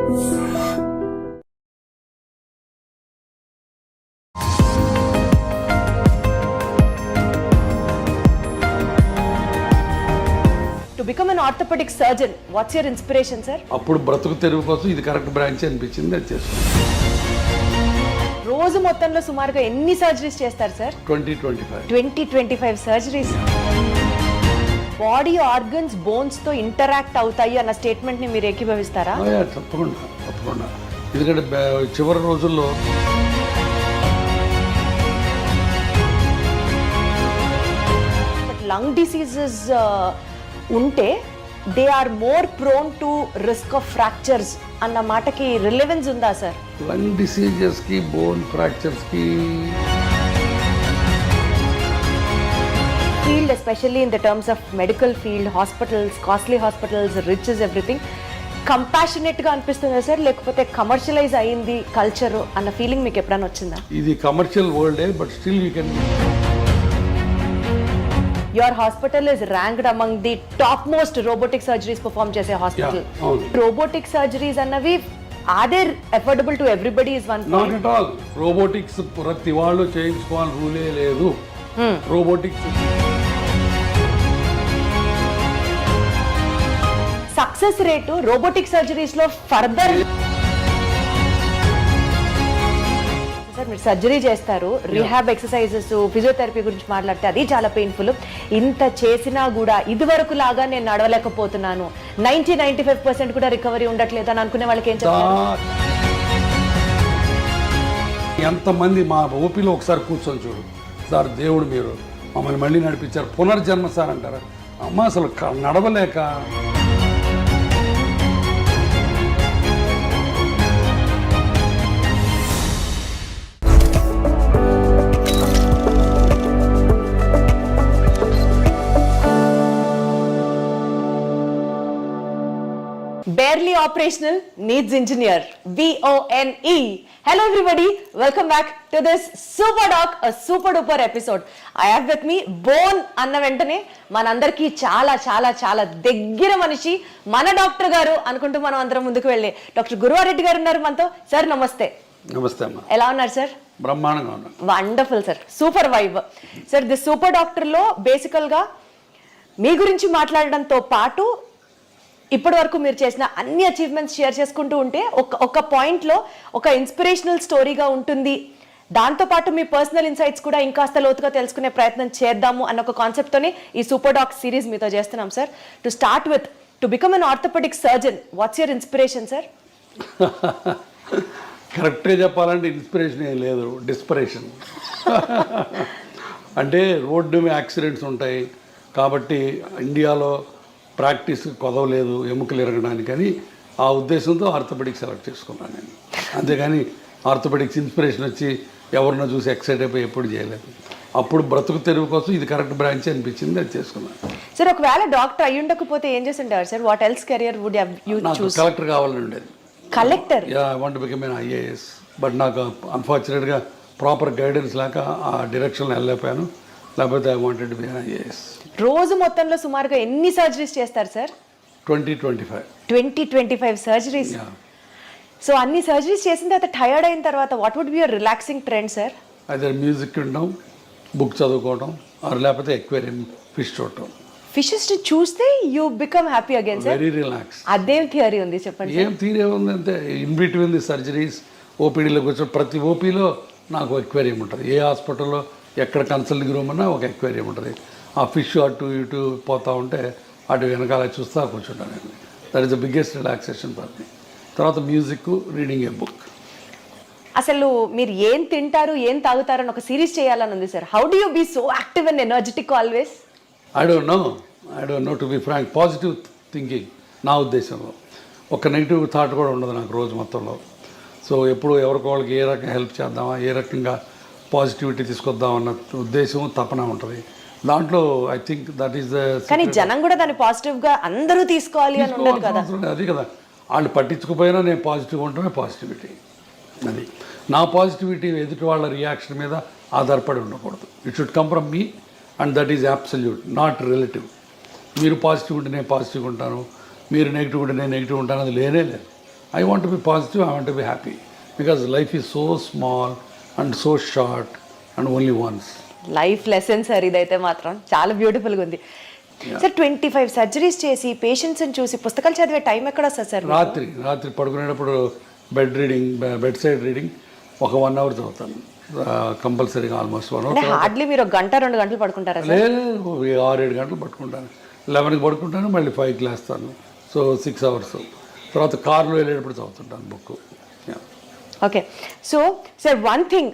To become an orthopedic surgeon, what's your inspiration, sir? అప్పుడు బ్రతుకు తెరువు కోసం ఇది కరెక్ట్ బ్రాంచ్ అనిపించింది, అది చేస్తాను. రోజు మొత్తంలో సుమారుగా ఎన్ని సర్జరీస్ చేస్తారు సార్? 20-25 సర్జరీస్. బాడీ ఆర్గన్స్ బోన్స్ తో ఇంటరాక్ట్ అవుతాయి అన్న స్టేట్మెంట్ ని మీరు ఏకీభవిస్తారా? తప్పకుండా. ఎందుకంటే చివరి రోజుల్లో లంగ్ డిసీజెస్ ఉంటే they are more prone to risk of fractures అన్న మాటకి రిలెవెన్స్ ఉందా సార్? లంగ్ డిసీజెస్కి, బోన్ ఫ్రాక్చర్స్కి field, especially in the terms of medical field, hospitals, costly hospitals, rich is everything, కంపాషనేట్గా అనిపిస్తుందా సార్, లేకపోతే కమర్షియలైజ్ అయింది కల్చర్ అన్న ఫీలింగ్ మీకు ఎప్పుడైనా వచ్చిందా? ఇది కమర్షియల్ వరల్డే, but still you can. Your hospital is ranked among the top most robotic surgeries performed chese hospital. Robotic surgeries annavi are they affordable to everybody is one point. Not at all. Robotics ప్రతి వాళ్ళు చేయించుకోవాలి, రూలే లేదు. Robotics success rate robotic surgeries లో further. Sir మీరు surgery చేస్తారు, rehab exercises, physiotherapy గురించి మాట్లాడితే అది చాలా పెయిన్ఫుల్. ఇంత చేసినా కూడా ఇది వరకు లాగా నేను నడవలేకపోతున్నాను, 90-95% కూడా రికవరీ ఉండట్లేదు అని అనుకునే వాళ్ళకి ఏం చెప్తారు? ఎంతమంది మా ఓపీలో ఒకసారి కూర్చొని చూడు సార్, దేవుడు మీరు మమ్మల్ని మళ్ళీ నడిపించారు, పునర్జన్మ సార్ అంటారు. అమ్మ అసలు నడవలేక Barely operational needs engineer, BONE. Hello everybody, welcome back to this super doc, a super duper episode. I have with me bone అన్న వెంటనే మనందరికీ చాలా చాలా చాలా దగ్గర మనిషి మన డాక్టర్ గారు అనుకుంటూ మనం అందరం ముందుకు వెళ్ళే డాక్టర్ గురువారెడ్డి గారు ఉన్నారు మనతో. సార్ నమస్తే. నమస్తే అమ్మా. ఎలా ఉన్నారు సార్? బ్రహ్మాండంగా ఉన్నారు. Wonderful sir, super vibe. Sir the super doctor లో బేసికల్ గా మీ గురించి మాట్లాడడంతో పాటు ఇప్పటి వరకు మీరు చేసిన అన్ని అచీవ్మెంట్స్ షేర్ చేసుకుంటూ ఉంటే ఒక పాయింట్లో ఒక ఇన్స్పిరేషనల్ స్టోరీగా ఉంటుంది. దాంతోపాటు మీ పర్సనల్ ఇన్సైట్స్ కూడా ఇంకాస్త లోతుగా తెలుసుకునే ప్రయత్నం చేద్దాము అన్న ఒక కాన్సెప్ట్తోనే ఈ సూపర్ డాక్ సిరీస్ మీతో చేస్తున్నాం sir. To start with, to become an orthopaedic surgeon, what's your inspiration sir? కరెక్ట్గా చెప్పాలంటే ఇన్స్పిరేషన్ ఏం లేదు, డిస్పరేషన్. అంటే రోడ్డు మీద యాక్సిడెంట్స్ ఉంటాయి కాబట్టి ఇండియాలో ప్రాక్టీస్ కొదవలేదు ఎముకలు ఎరగడానికి అని ఆ ఉద్దేశంతో ఆర్థోపెడిక్స్ సెలెక్ట్ చేసుకున్నాను నేను. అంతేగాని ఆర్థోపెడిక్స్ ఇన్స్పిరేషన్ వచ్చి ఎవరినో చూసి ఎక్సైట్ అయిపోయి ఎప్పుడు చేయలేదు. అప్పుడు బ్రతుకు తెరువు కోసం ఇది కరెక్ట్ బ్రాంచ్ అనిపించింది, అది చేసుకున్నాను. సార్ ఒకవేళ డాక్టర్ అయ్యి ఉండకపోతే ఏం చేసి ఉంటారు sir? What else career would you choose? Collector కావాలని ఉండేది. Collector? Yeah, I want to become an IAS. But నాకు అన్ఫార్చునేట్గా ప్రాపర్ గైడెన్స్ లేక ఆ డైరెక్షన్లో వెళ్ళలేకపోయాను. లేకపోతే I wanted to be an IAS. రోజు మొత్తంలో సుమారుగా ఎన్ని సర్జరీస్ చేస్తారు సార్? 20-25 సర్జరీస్. సో అన్ని సర్జరీస్ చేసిన తర్వాత టైర్డ్ అయిన తర్వాత what would be your relaxing trend sir? అదే మ్యూజిక్ వినడం, బుక్ చదువుకోవడం, లేకపోతే ఎక్వేరియం ఫిష్ చూడటం. ఫిషెస్ చూస్తే you become happy again sir? Very relax. అదేం థియరీ ఉంది చెప్పండి? ఏం థియరీ ఉంది అంటే ఇన్ బిట్వీన్ ది సర్జరీస్ ఓపీడీలోకి వచ్చి ప్రతి ఓపీలో నాకు ఎక్వేరియం ఉంటుంది. ఏ హాస్పిటల్లో ఎక్కడ కన్సల్టింగ్ రూమ్ అన్నా ఒక ఎక్వేరియం ఉంటుంది. ఆ ఫిష్ అటు ఇటు పోతూ ఉంటే అటు వెనకాల చూస్తా కూర్చుంటాను నేను. That is the biggest relaxation for me. తర్వాత మ్యూజిక్, రీడింగ్ ఏ బుక్. అసలు మీరు ఏం తింటారు, ఏం తాగుతారు అని ఒక సిరీస్ చేయాలని ఉంది sir. How do you be so active and energetic always? I don't know to be frank. Positive thinking నా ఉద్దేశంలో. ఒక నెగిటివ్ థాట్ కూడా ఉండదు నాకు రోజు మొత్తంలో. సో ఎప్పుడు ఎవరికి వాళ్ళకి ఏ రకంగా హెల్ప్ చేద్దామా, ఏ రకంగా పాజిటివిటీ తీసుకొద్దామన్న ఉద్దేశం, తపన ఉంటుంది దాంట్లో. I think that is the. కానీ జనం కూడా దాన్ని పాజిటివ్గా అందరూ తీసుకోవాలి అని ఉండదు కదా. అది కదా, వాళ్ళు పట్టించుకుపోయినా నేను పాజిటివ్గా ఉండటమే పాజిటివిటీ. అది నా పాజిటివిటీ ఎదుటి వాళ్ళ రియాక్షన్ మీద ఆధారపడి ఉండకూడదు. It should come from me and that is absolute, not relative. మీరు పాజిటివ్ ఉంటే నేను పాజిటివ్గా ఉంటాను, మీరు నెగిటివ్ ఉంటే నేను నెగిటివ్ ఉంటాను, అది లేనే లేదు. I want to be positive, I want to be happy. Because life is so small and so short and only once. Life lesson sir ఇదైతే మాత్రం చాలా బ్యూటిఫుల్గా ఉంది సార్. 25 సర్జరీస్ చేసి పేషెంట్స్ని చూసి పుస్తకాలు చదివే టైం ఎక్కడ వస్తుంది సార్? రాత్రి పడుకునేటప్పుడు బెడ్ సైడ్ రీడింగ్ ఒక 1 hour చదువుతాను కంపల్సరీగా, ఆల్మోస్ట్ 1 అంటే hour. హార్డ్లీ మీరు 1 గంట 2 గంటలు పడుకుంటారా సార్? లేదు 6-7 గంటలు పట్టుకుంటాను. 11కి పడుకుంటాను, మళ్ళీ 5కి లేస్తాను. So 6 hours. తర్వాత కార్లో వెళ్ళేటప్పుడు చదువుతుంటాను book. Okay. So sir one thing,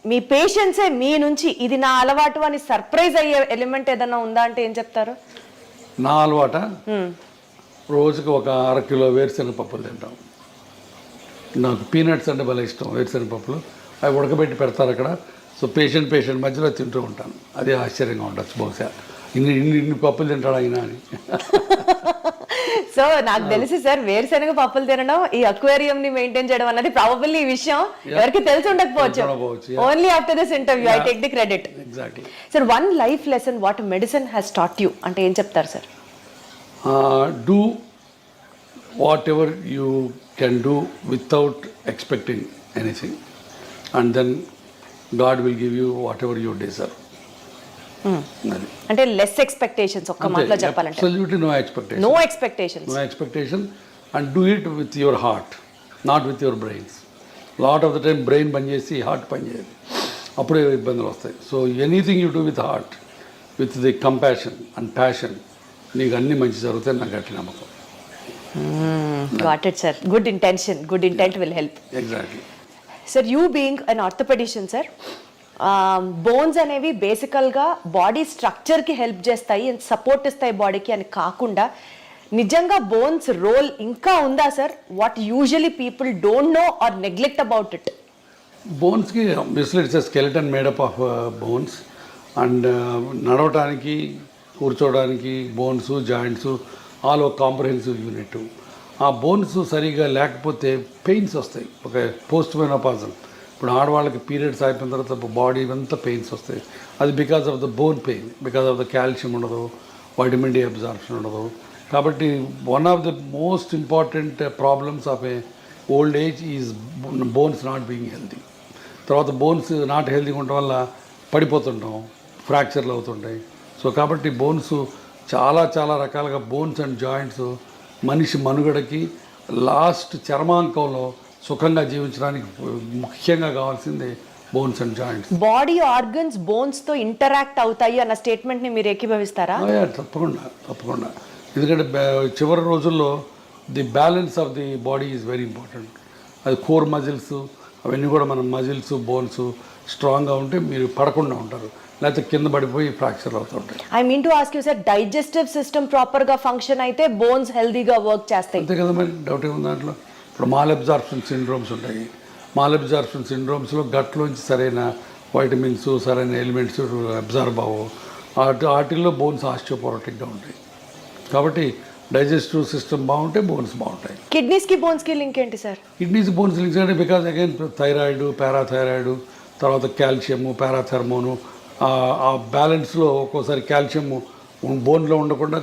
మీ పేషెంట్సే మీ నుంచి ఇది నా అలవాటు అని సర్ప్రైజ్ అయ్యే ఎలిమెంట్ ఏదైనా ఉందా అంటే ఏం చెప్తారు? నా అలవాట రోజుకి ఒక 1/2 కిలో వేరుశనగ పప్పులు తింటాం. నాకు పీనట్స్ అంటే భలే ఇష్టం, వేరుశనగ పప్పులు. అవి ఉడకబెట్టి పెడతారు అక్కడ. సో పేషెంట్ మధ్యలో తింటూ ఉంటాను. అదే ఆశ్చర్యంగా ఉండొచ్చు బహుశా, ఇన్ని పప్పులు తింటాడు అయినా అని. సో నాకు తెలిసి సార్ వేరుశనగ పప్పులు తినడం, ఈ అక్వేరియం ని మెయింటైన్ చేయడం అన్నది ప్రాబబ్లీ ఈ విషయం ఎవరికి తెలిసి ఉండకపోవచ్చు. Only after this interview I take the credit. Exactly. Sir one life lesson what medicine has taught you అంటే ఏం చెప్తారు sir? Do whatever you can do without expecting anything, and then God will give you whatever you deserve. అంటే less expectations, ఒక్క మాటలో చెప్పాలంటే absolutely no expectation. No expectation and do it with your heart, not with your brains. Lot of the time brain పనిచేసి heart పనిచేయదు, అప్పుడే ఇబ్బందులు వస్తాయి. So anything you do with heart, with the compassion and passion, నీకు అన్ని మంచి జరుగుతాయి, నాకు గట్టి నమ్మకం. Got it sir. Good intent will help. Exactly. Sir you being an orthopaedician sir, bones అనేవి బేసికల్గా బాడీ స్ట్రక్చర్కి హెల్ప్ చేస్తాయి అండ్ సపోర్ట్ ఇస్తాయి బాడీకి అని కాకుండా నిజంగా బోన్స్ రోల్ ఇంకా ఉందా sir? What usually people don't know or neglect about it. బోన్స్కి basically it's skeleton made up of bones. And నడవటానికి, కూర్చోవడానికి బోన్స్, జాయింట్స్ ఆల్ ఒక కాంప్రహెన్సివ్ యూనిట్. ఆ బోన్స్ సరిగా లేకపోతే పెయిన్స్ వస్తాయి. ఒక పోస్ట్ మెనోపాజల్, ఇప్పుడు ఆడవాళ్ళకి పీరియడ్స్ అయిపోయిన తర్వాత బాడీ అంతా పెయిన్స్ వస్తాయి. అది because of the bone pain, because of the calcium ఉండదు, వైటమిన్ డి అబ్జార్ప్షన్ ఉండదు. కాబట్టి one of the most important problems of A old age is bones not being healthy. తర్వాత బోన్స్ నాట్ హెల్తీగా ఉండటం వల్ల పడిపోతుంటాం, ఫ్రాక్చర్లు అవుతుంటాయి. సో కాబట్టి బోన్స్ చాలా రకాలుగా బోన్స్ అండ్ జాయింట్స్ మనిషి మనుగడకి లాస్ట్ చర్మాంకంలో సుఖంగా జీవించడానికి ముఖ్యంగా కావాల్సింది bones and joints. Body organs bones తో ఇంటరాక్ట్ అవుతాయి అన్న స్టేట్మెంట్ ని మీరు ఏకీభవిస్తారా? తప్పకుండా. ఎందుకంటే చివరి రోజుల్లో the balance of the body is very important. అది కోర్ మజిల్స్ అవన్నీ కూడా మన మజిల్స్, బోన్స్ స్ట్రాంగ్గా ఉంటే మీరు పడకుండా ఉంటారు, లేకపోతే కింద పడిపోయి ఫ్రాక్చర్ అవుతుంటాయి. I mean to ask you sir, digestive system ప్రాపర్గా ఫంక్షన్ అయితే బోన్స్ హెల్దీగా వర్క్ చేస్తాయి. అంతే కదా, మరి డౌట్ ఏముంది దాంట్లో. ఇప్పుడు మాల్ అబ్జార్ప్షన్ సిండ్రోమ్స్ ఉంటాయి. మాల్ అబ్జార్ప్షన్ సిండ్రోమ్స్లో గట్లోంచి సరైన వైటమిన్స్, సరైన ఎలిమెంట్స్ అబ్జార్బ్ అవ్వవు. వాటిల్లో బోన్స్ ఆస్టియోపోరోటిక్గా ఉంటాయి. కాబట్టి డైజెస్టివ్ సిస్టమ్ బాగుంటే బోన్స్ బాగుంటాయి. కిడ్నీస్కి బోన్స్కి లింక్ ఏంటి సార్? కిడ్నీస్ బోన్స్ లింక్స్ అంటే బికాజ్ అగైన్ థైరాయిడ్, పారాథైరాయిడ్, తర్వాత కాల్షియము, పారాథర్మోను, ఆ బ్యాలెన్స్లో ఒక్కోసారి కాల్షియము బోన్లో ఉండకుండా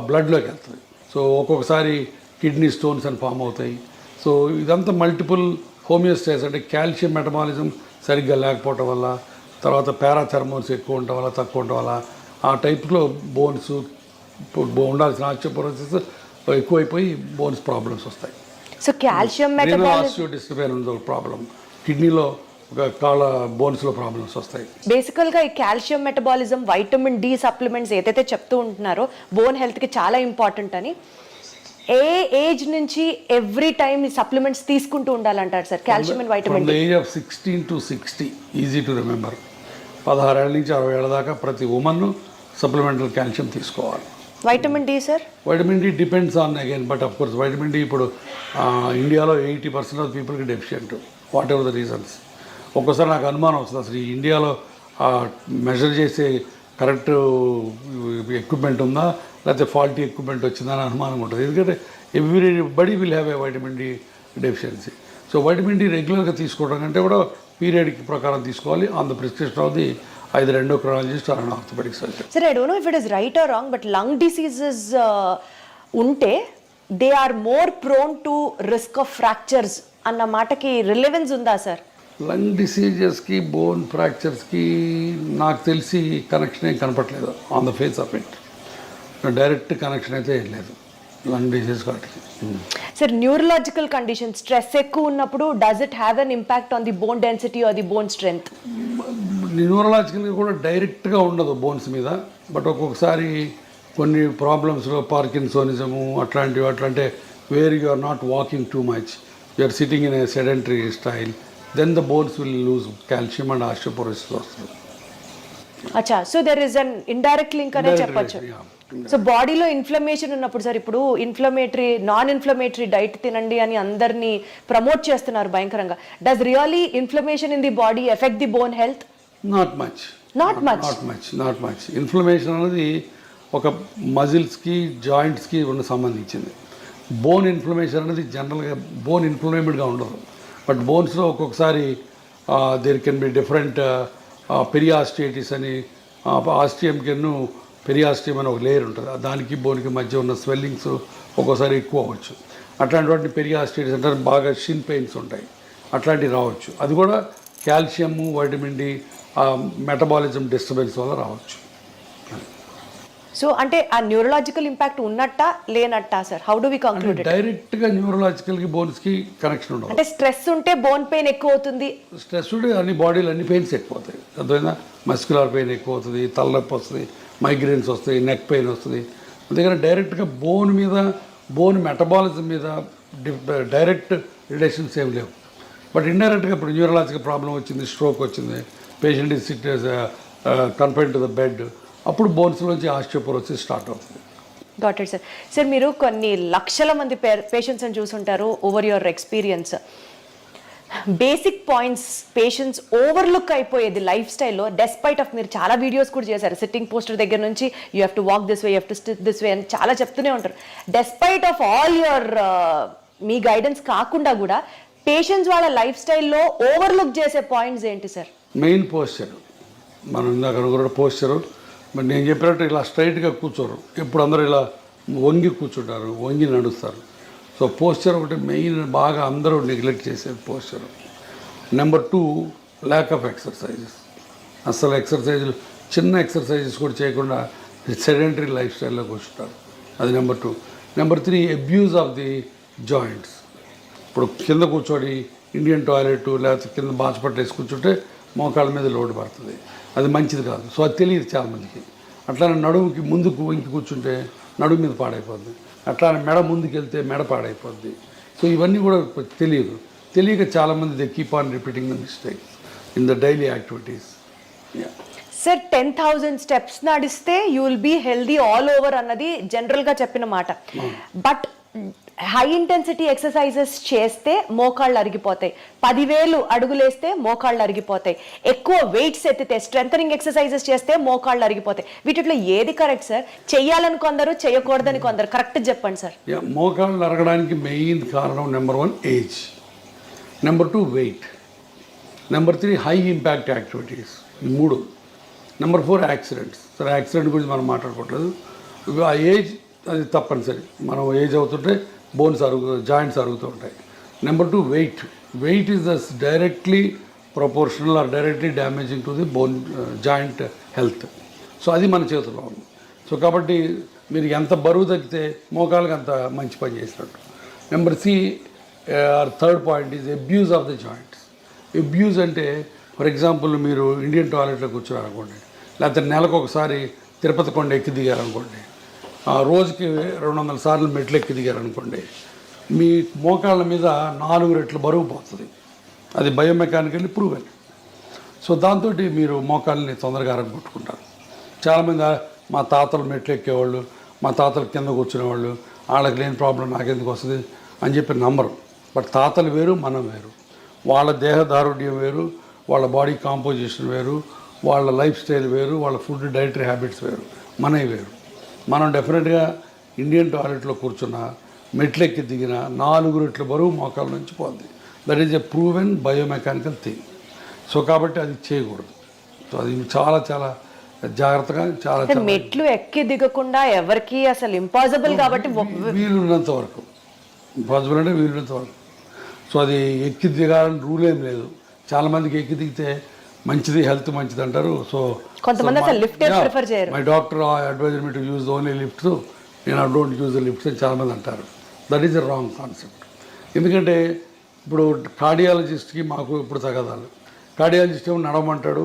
బ్లడ్లోకి వెళ్తుంది. సో ఒక్కొక్కసారి కిడ్నీ స్టోన్స్ అని ఫామ్ అవుతాయి. సో ఇదంతా మల్టిపుల్ హోమియోస్టాసిస్, అంటే కాల్షియం మెటబాలిజం సరిగ్గా లేకపోవటం వల్ల, తర్వాత పారాథర్మోన్స్ ఎక్కువ ఉండటం వల్ల, తక్కువ ఉండటం వల్ల ఆ టైప్లో బోన్స్ ఉండాల్సిన ఆస్టియోపోరోసిస్ ఎక్కువైపోయి బోన్స్ ప్రాబ్లమ్స్ వస్తాయి. సో కాల్షియం ఆస్టియోడిస్ట్రోఫీ ఉంది ఒక ప్రాబ్లం, కిడ్నీలో ఒక కాళ్ళ బోన్స్లో ప్రాబ్లమ్స్ వస్తాయి. బేసికల్గా ఈ calcium metabolism, vitamin D supplements ఏదైతే చెప్తూ ఉంటున్నారో బోన్ హెల్త్కి చాలా ఇంపార్టెంట్ అని, ఏ ఏజ్ నుంచి ఎవ్రీ టైమ్ ఈ సప్లిమెంట్స్ తీసుకుంటూ ఉండాలంటారు sir calcium and vitamin D? Age of 16 to 60 easy to remember. 16 ఏళ్ళ నుంచి 60 ఏళ్ళ దాకా ప్రతి ఉమెన్ సప్లిమెంటల్ కాల్షియం తీసుకోవాలి. Vitamin D sir? Vitamin D depends on again, but of course vitamin D ఇప్పుడు ఇండియాలో 80% ఆఫ్ పీపుల్కి deficient, what ever the reasons. ఒక్కోసారి నాకు అనుమానం వస్తుంది, అసలు ఈ ఇండియాలో మెజర్ చేసే కరెక్ట్ ఎక్విప్మెంట్ ఉందా, లేకపోతే ఫాల్టీ ఎక్విప్మెంట్ వచ్చిందా అని అనుమానం ఉంటుంది. ఎందుకంటే everybody will have a vitamin D deficiency. So vitamin D రెగ్యులర్గా తీసుకోవడం కంటే కూడా పీరియడ్ ప్రకారం తీసుకోవాలి, on the prescription of the either endocrinologist or an orthopedic surgeon. Sir, I don't know if it is right or wrong, but lung diseases ఉంటే they are more prone to risk of fractures అన్న మాటకి relevance ఉందా sir? Lung డిసీజెస్కి bone ఫ్రాక్చర్స్కి నాకు తెలిసి connection ఏం కనపట్లేదు on the face of it. Direct connection అయితే ఏం లేదు లంగ్ డిసీజ్ వాటికి. సార్ న్యూరలాజికల్ కండిషన్ స్ట్రెస్ ఎక్కువ ఉన్నప్పుడు does it have an impact on the bone density or the bone strength? న్యూరలాజికల్గా కూడా డైరెక్ట్గా ఉండదు బోన్స్ మీద, బట్ ఒక్కొక్కసారి కొన్ని ప్రాబ్లమ్స్లో పార్కిన్సోనిజము అట్లాంటివి అట్లంటే where you are not walking too much, you are sitting in a sedentary style, then the bones will lose calcium and osteoporosis వస్తుంది. అచ్చా, so there is an indirect link అనే చెప్పొచ్చు. సో బాడీలో ఇన్ఫ్లమేషన్ ఉన్నప్పుడు sir, ఇప్పుడు non inflammatory diet తినండి అని అందరినీ ప్రమోట్ చేస్తున్నారు భయంకరంగా. Does really inflammation in the body effect the bone health? Not much. Inflammation అనేది ఒక మజిల్స్కి జాయింట్స్కి ఉన్న సంబంధించింది. బోన్ ఇన్ఫ్లమేషన్ అనేది జనరల్గా బోన్ ఇన్ఫ్లమేటెడ్గా ఉండదు, బట్ బోన్స్లో ఒక్కొక్కసారి దేర్ కెన్ బి డిఫరెంట్ పెరియాస్టిటిస్ అని, ఆస్టియంకెన్ను పెరియాస్టియం అని ఒక లేయర్ ఉంటుంది, దానికి బోన్కి మధ్య ఉన్న స్వెల్లింగ్స్ ఒక్కోసారి ఎక్కువ అవ్వచ్చు. అట్లాంటి వాటిని పెరియాస్టిటిస్ అంటే బాగా షిన్ పెయిన్స్ ఉంటాయి, అట్లాంటివి రావచ్చు. అది కూడా calcium, vitamin D, metabolism disturbance వల్ల రావచ్చు. సో అంటే ఆ న్యూరలాజికల్ ఇంపాక్ట్ ఉన్నట్టా లేనట్టా sir? How do we conclude it? డైరెక్ట్గా న్యూరలాజికల్కి బోన్స్కి కనెక్షన్ ఉండదు. అంటే స్ట్రెస్ ఉంటే బోన్ పెయిన్ ఎక్కువ అవుతుంది, స్ట్రెస్ ఉంటే అన్ని బాడీలో అన్ని పెయిన్స్ ఎక్కువ అవుతాయి. అర్థమైందా? మస్క్యులర్ పెయిన్ ఎక్కువ అవుతుంది, తలనొప్పి వస్తుంది, మైగ్రేన్స్ వస్తాయి, నెక్ పెయిన్ వస్తుంది. అందుకని డైరెక్ట్గా బోన్ మీద, బోన్ మెటబాలిజం మీద డైరెక్ట్ రిలేషన్స్ ఏమి లేవు. బట్ ఇండైరెక్ట్గా ఇప్పుడు న్యూరలాజికల్ ప్రాబ్లం వచ్చింది, స్ట్రోక్ వచ్చింది, patient is SIT confine to the bed, అప్పుడు బోన్స్లోంచి ఆస్టియోపోరోసిస్ స్టార్ట్ అవుతుంది. Got it sir. సార్ మీరు కొన్ని లక్షల మంది పేషెంట్స్ని చూసుంటారు over your experience. Basic points patients overlook అయిపోయేది లైఫ్ స్టైల్లో, డెస్పైట్ ఆఫ్ మీరు చాలా వీడియోస్ కూడా చేశారు, సిట్టింగ్ పోస్టర్ దగ్గర నుంచి you have to walk this way, you have to SIT this way అని చాలా చెప్తూనే ఉంటారు. Despite of all your me guidance కాకుండా కూడా పేషెంట్స్ వాళ్ళ లైఫ్ స్టైల్లో ఓవర్లుక్ చేసే పాయింట్స్ ఏంటి సార్? Main posture. మనం ఇందాక కూడా పోస్చరు, మరి నేను చెప్పినట్టు ఇలా స్ట్రైట్గా కూర్చోరు, ఎప్పుడు అందరూ ఇలా వంగి కూర్చుంటారు, వంగి నడుస్తారు. సో పోస్చర్ ఒకటి మెయిన్, బాగా అందరూ నెగ్లెక్ట్ చేసేది posture. Number 2, lack of exercises. అసలు ఎక్సర్సైజులు, చిన్న ఎక్సర్సైజెస్ కూడా చేయకుండా సెడెంటరీ లైఫ్ స్టైల్లో కూర్చుంటారు, అది number 2. Number 3, abuse of the joints. ఇప్పుడు కింద కూర్చోడి ఇండియన్ టాయిలెట్ లేకపోతే కింద బాచపట్టు వేసి కూర్చుంటే మోకాళ్ళ మీద లోటు పడుతుంది, అది మంచిది కాదు. సో అది తెలియదు చాలామందికి. అట్లానే నడుముకి ముందుకు వంకి కూర్చుంటే నడుము మీద పాడైపోద్ది, అట్లానే మెడ ముందుకు వెళ్తే మెడ పాడైపోద్ది. సో ఇవన్నీ కూడా తెలియక చాలామంది they keep on repeating the mistakes in the daily activities. Sir 10,000 steps నడిస్తే you will be healthy all over అన్నది జనరల్గా చెప్పిన మాట. బట్ హై ఇంటెన్సిటీ ఎక్సర్సైజెస్ చేస్తే మోకాళ్ళు అరిగిపోతాయి, 10,000 అడుగులేస్తే మోకాళ్ళు అరిగిపోతాయి, ఎక్కువ వెయిట్స్ ఎత్తితే స్ట్రెంథనింగ్ ఎక్సర్సైజెస్ చేస్తే మోకాళ్ళు అరిగిపోతాయి. వీటిలో ఏది కరెక్ట్ సార్? చెయ్యాలని కొందరు, చేయకూడదని కొందరు, కరెక్ట్ చెప్పండి సార్. మోకాళ్ళు అరగడానికి మెయిన్ కారణం number 1 age, number 2 weight, number 3 high impact activities, 3. Number 4 accidents. సరే యాక్సిడెంట్ గురించి మనం మాట్లాడుకోవట్లేదు, ఆ ఏజ్ అది తప్పనిసరి. మనం ఏజ్ అవుతుంటే బోన్స్ జాయింట్స్ అరుగుతూ ఉంటాయి. Number 2 weight is the directly proportional or directly damaging to the bone joint health. So అది మన చేతిలో ఉంది. సో కాబట్టి మీరు ఎంత బరువు తగ్గితే మోకాళ్ళకి అంత మంచి పని చేసినట్టు. Number 3 point is abuse of the joints. Abuse అంటే ఫర్ ఎగ్జాంపుల్ మీరు ఇండియన్ టాయిలెట్లో కూర్చున్నారనుకోండి, లేకపోతే నెలకు ఒకసారి తిరుపతి కొండ ఎక్కి దిగారనుకోండి, రోజుకి 200 సార్లు మెట్లు ఎక్కి దిగారనుకోండి, మీ మోకాళ్ళ మీద 4 రెట్లు బరువు పోతుంది. అది బయోమెకానికల్లీ ప్రూవెన్. సో దాంతో మీరు మోకాళ్ళని తొందరగా అరగొట్టుకుంటారు. చాలామంది మా తాతలు మెట్లు ఎక్కేవాళ్ళు, మా తాతలు కింద కూర్చునేవాళ్ళు, వాళ్ళకి లేని ప్రాబ్లం నాకెందుకు వస్తుంది అని చెప్పి నమ్మరు. బట్ తాతలు వేరు, మనం వేరు, వాళ్ళ దేహదారుఢ్యం వేరు, వాళ్ళ బాడీ కాంపోజిషన్ వేరు, వాళ్ళ లైఫ్ స్టైల్ వేరు, వాళ్ళ ఫుడ్ డైటరీ హ్యాబిట్స్ వేరు, మనవి వేరు. మనం డెఫినెట్గా ఇండియన్ టాయిలెట్లో కూర్చున్న, మెట్లెక్కి దిగిన 4 రెట్ల బరువు మోకాళ్ళ నుంచి పోద్ది. That is a proven biomechanical thing. So కాబట్టి అది చేయకూడదు. సో అది చాలా చాలా జాగ్రత్తగా చాలా అంటే మెట్లు ఎక్కి దిగకుండా ఎవరికి అసలు ఇంపాసిబుల్ కాబట్టి వీలున్నంత వరకు పాసిబుల్ అంటే వీలున్నంత వరకు. సో అది ఎక్కి దిగాలని రూల్ ఏం లేదు. చాలామందికి ఎక్కి దిగితే మంచిది, హెల్త్ మంచిది అంటారు. సో కొంతమంది అసలు లిఫ్ట్ ప్రిఫర్ చేయరు. My doctor adviser me to use only lifts, నేను I don't use the lifts అని చాలామంది అంటారు. That is the wrong concept. ఎందుకంటే ఇప్పుడు కార్డియాలజిస్ట్కి మాకు ఇప్పుడు తగదాలు. కార్డియాలజిస్ట్ ఏమో నడవమంటాడు,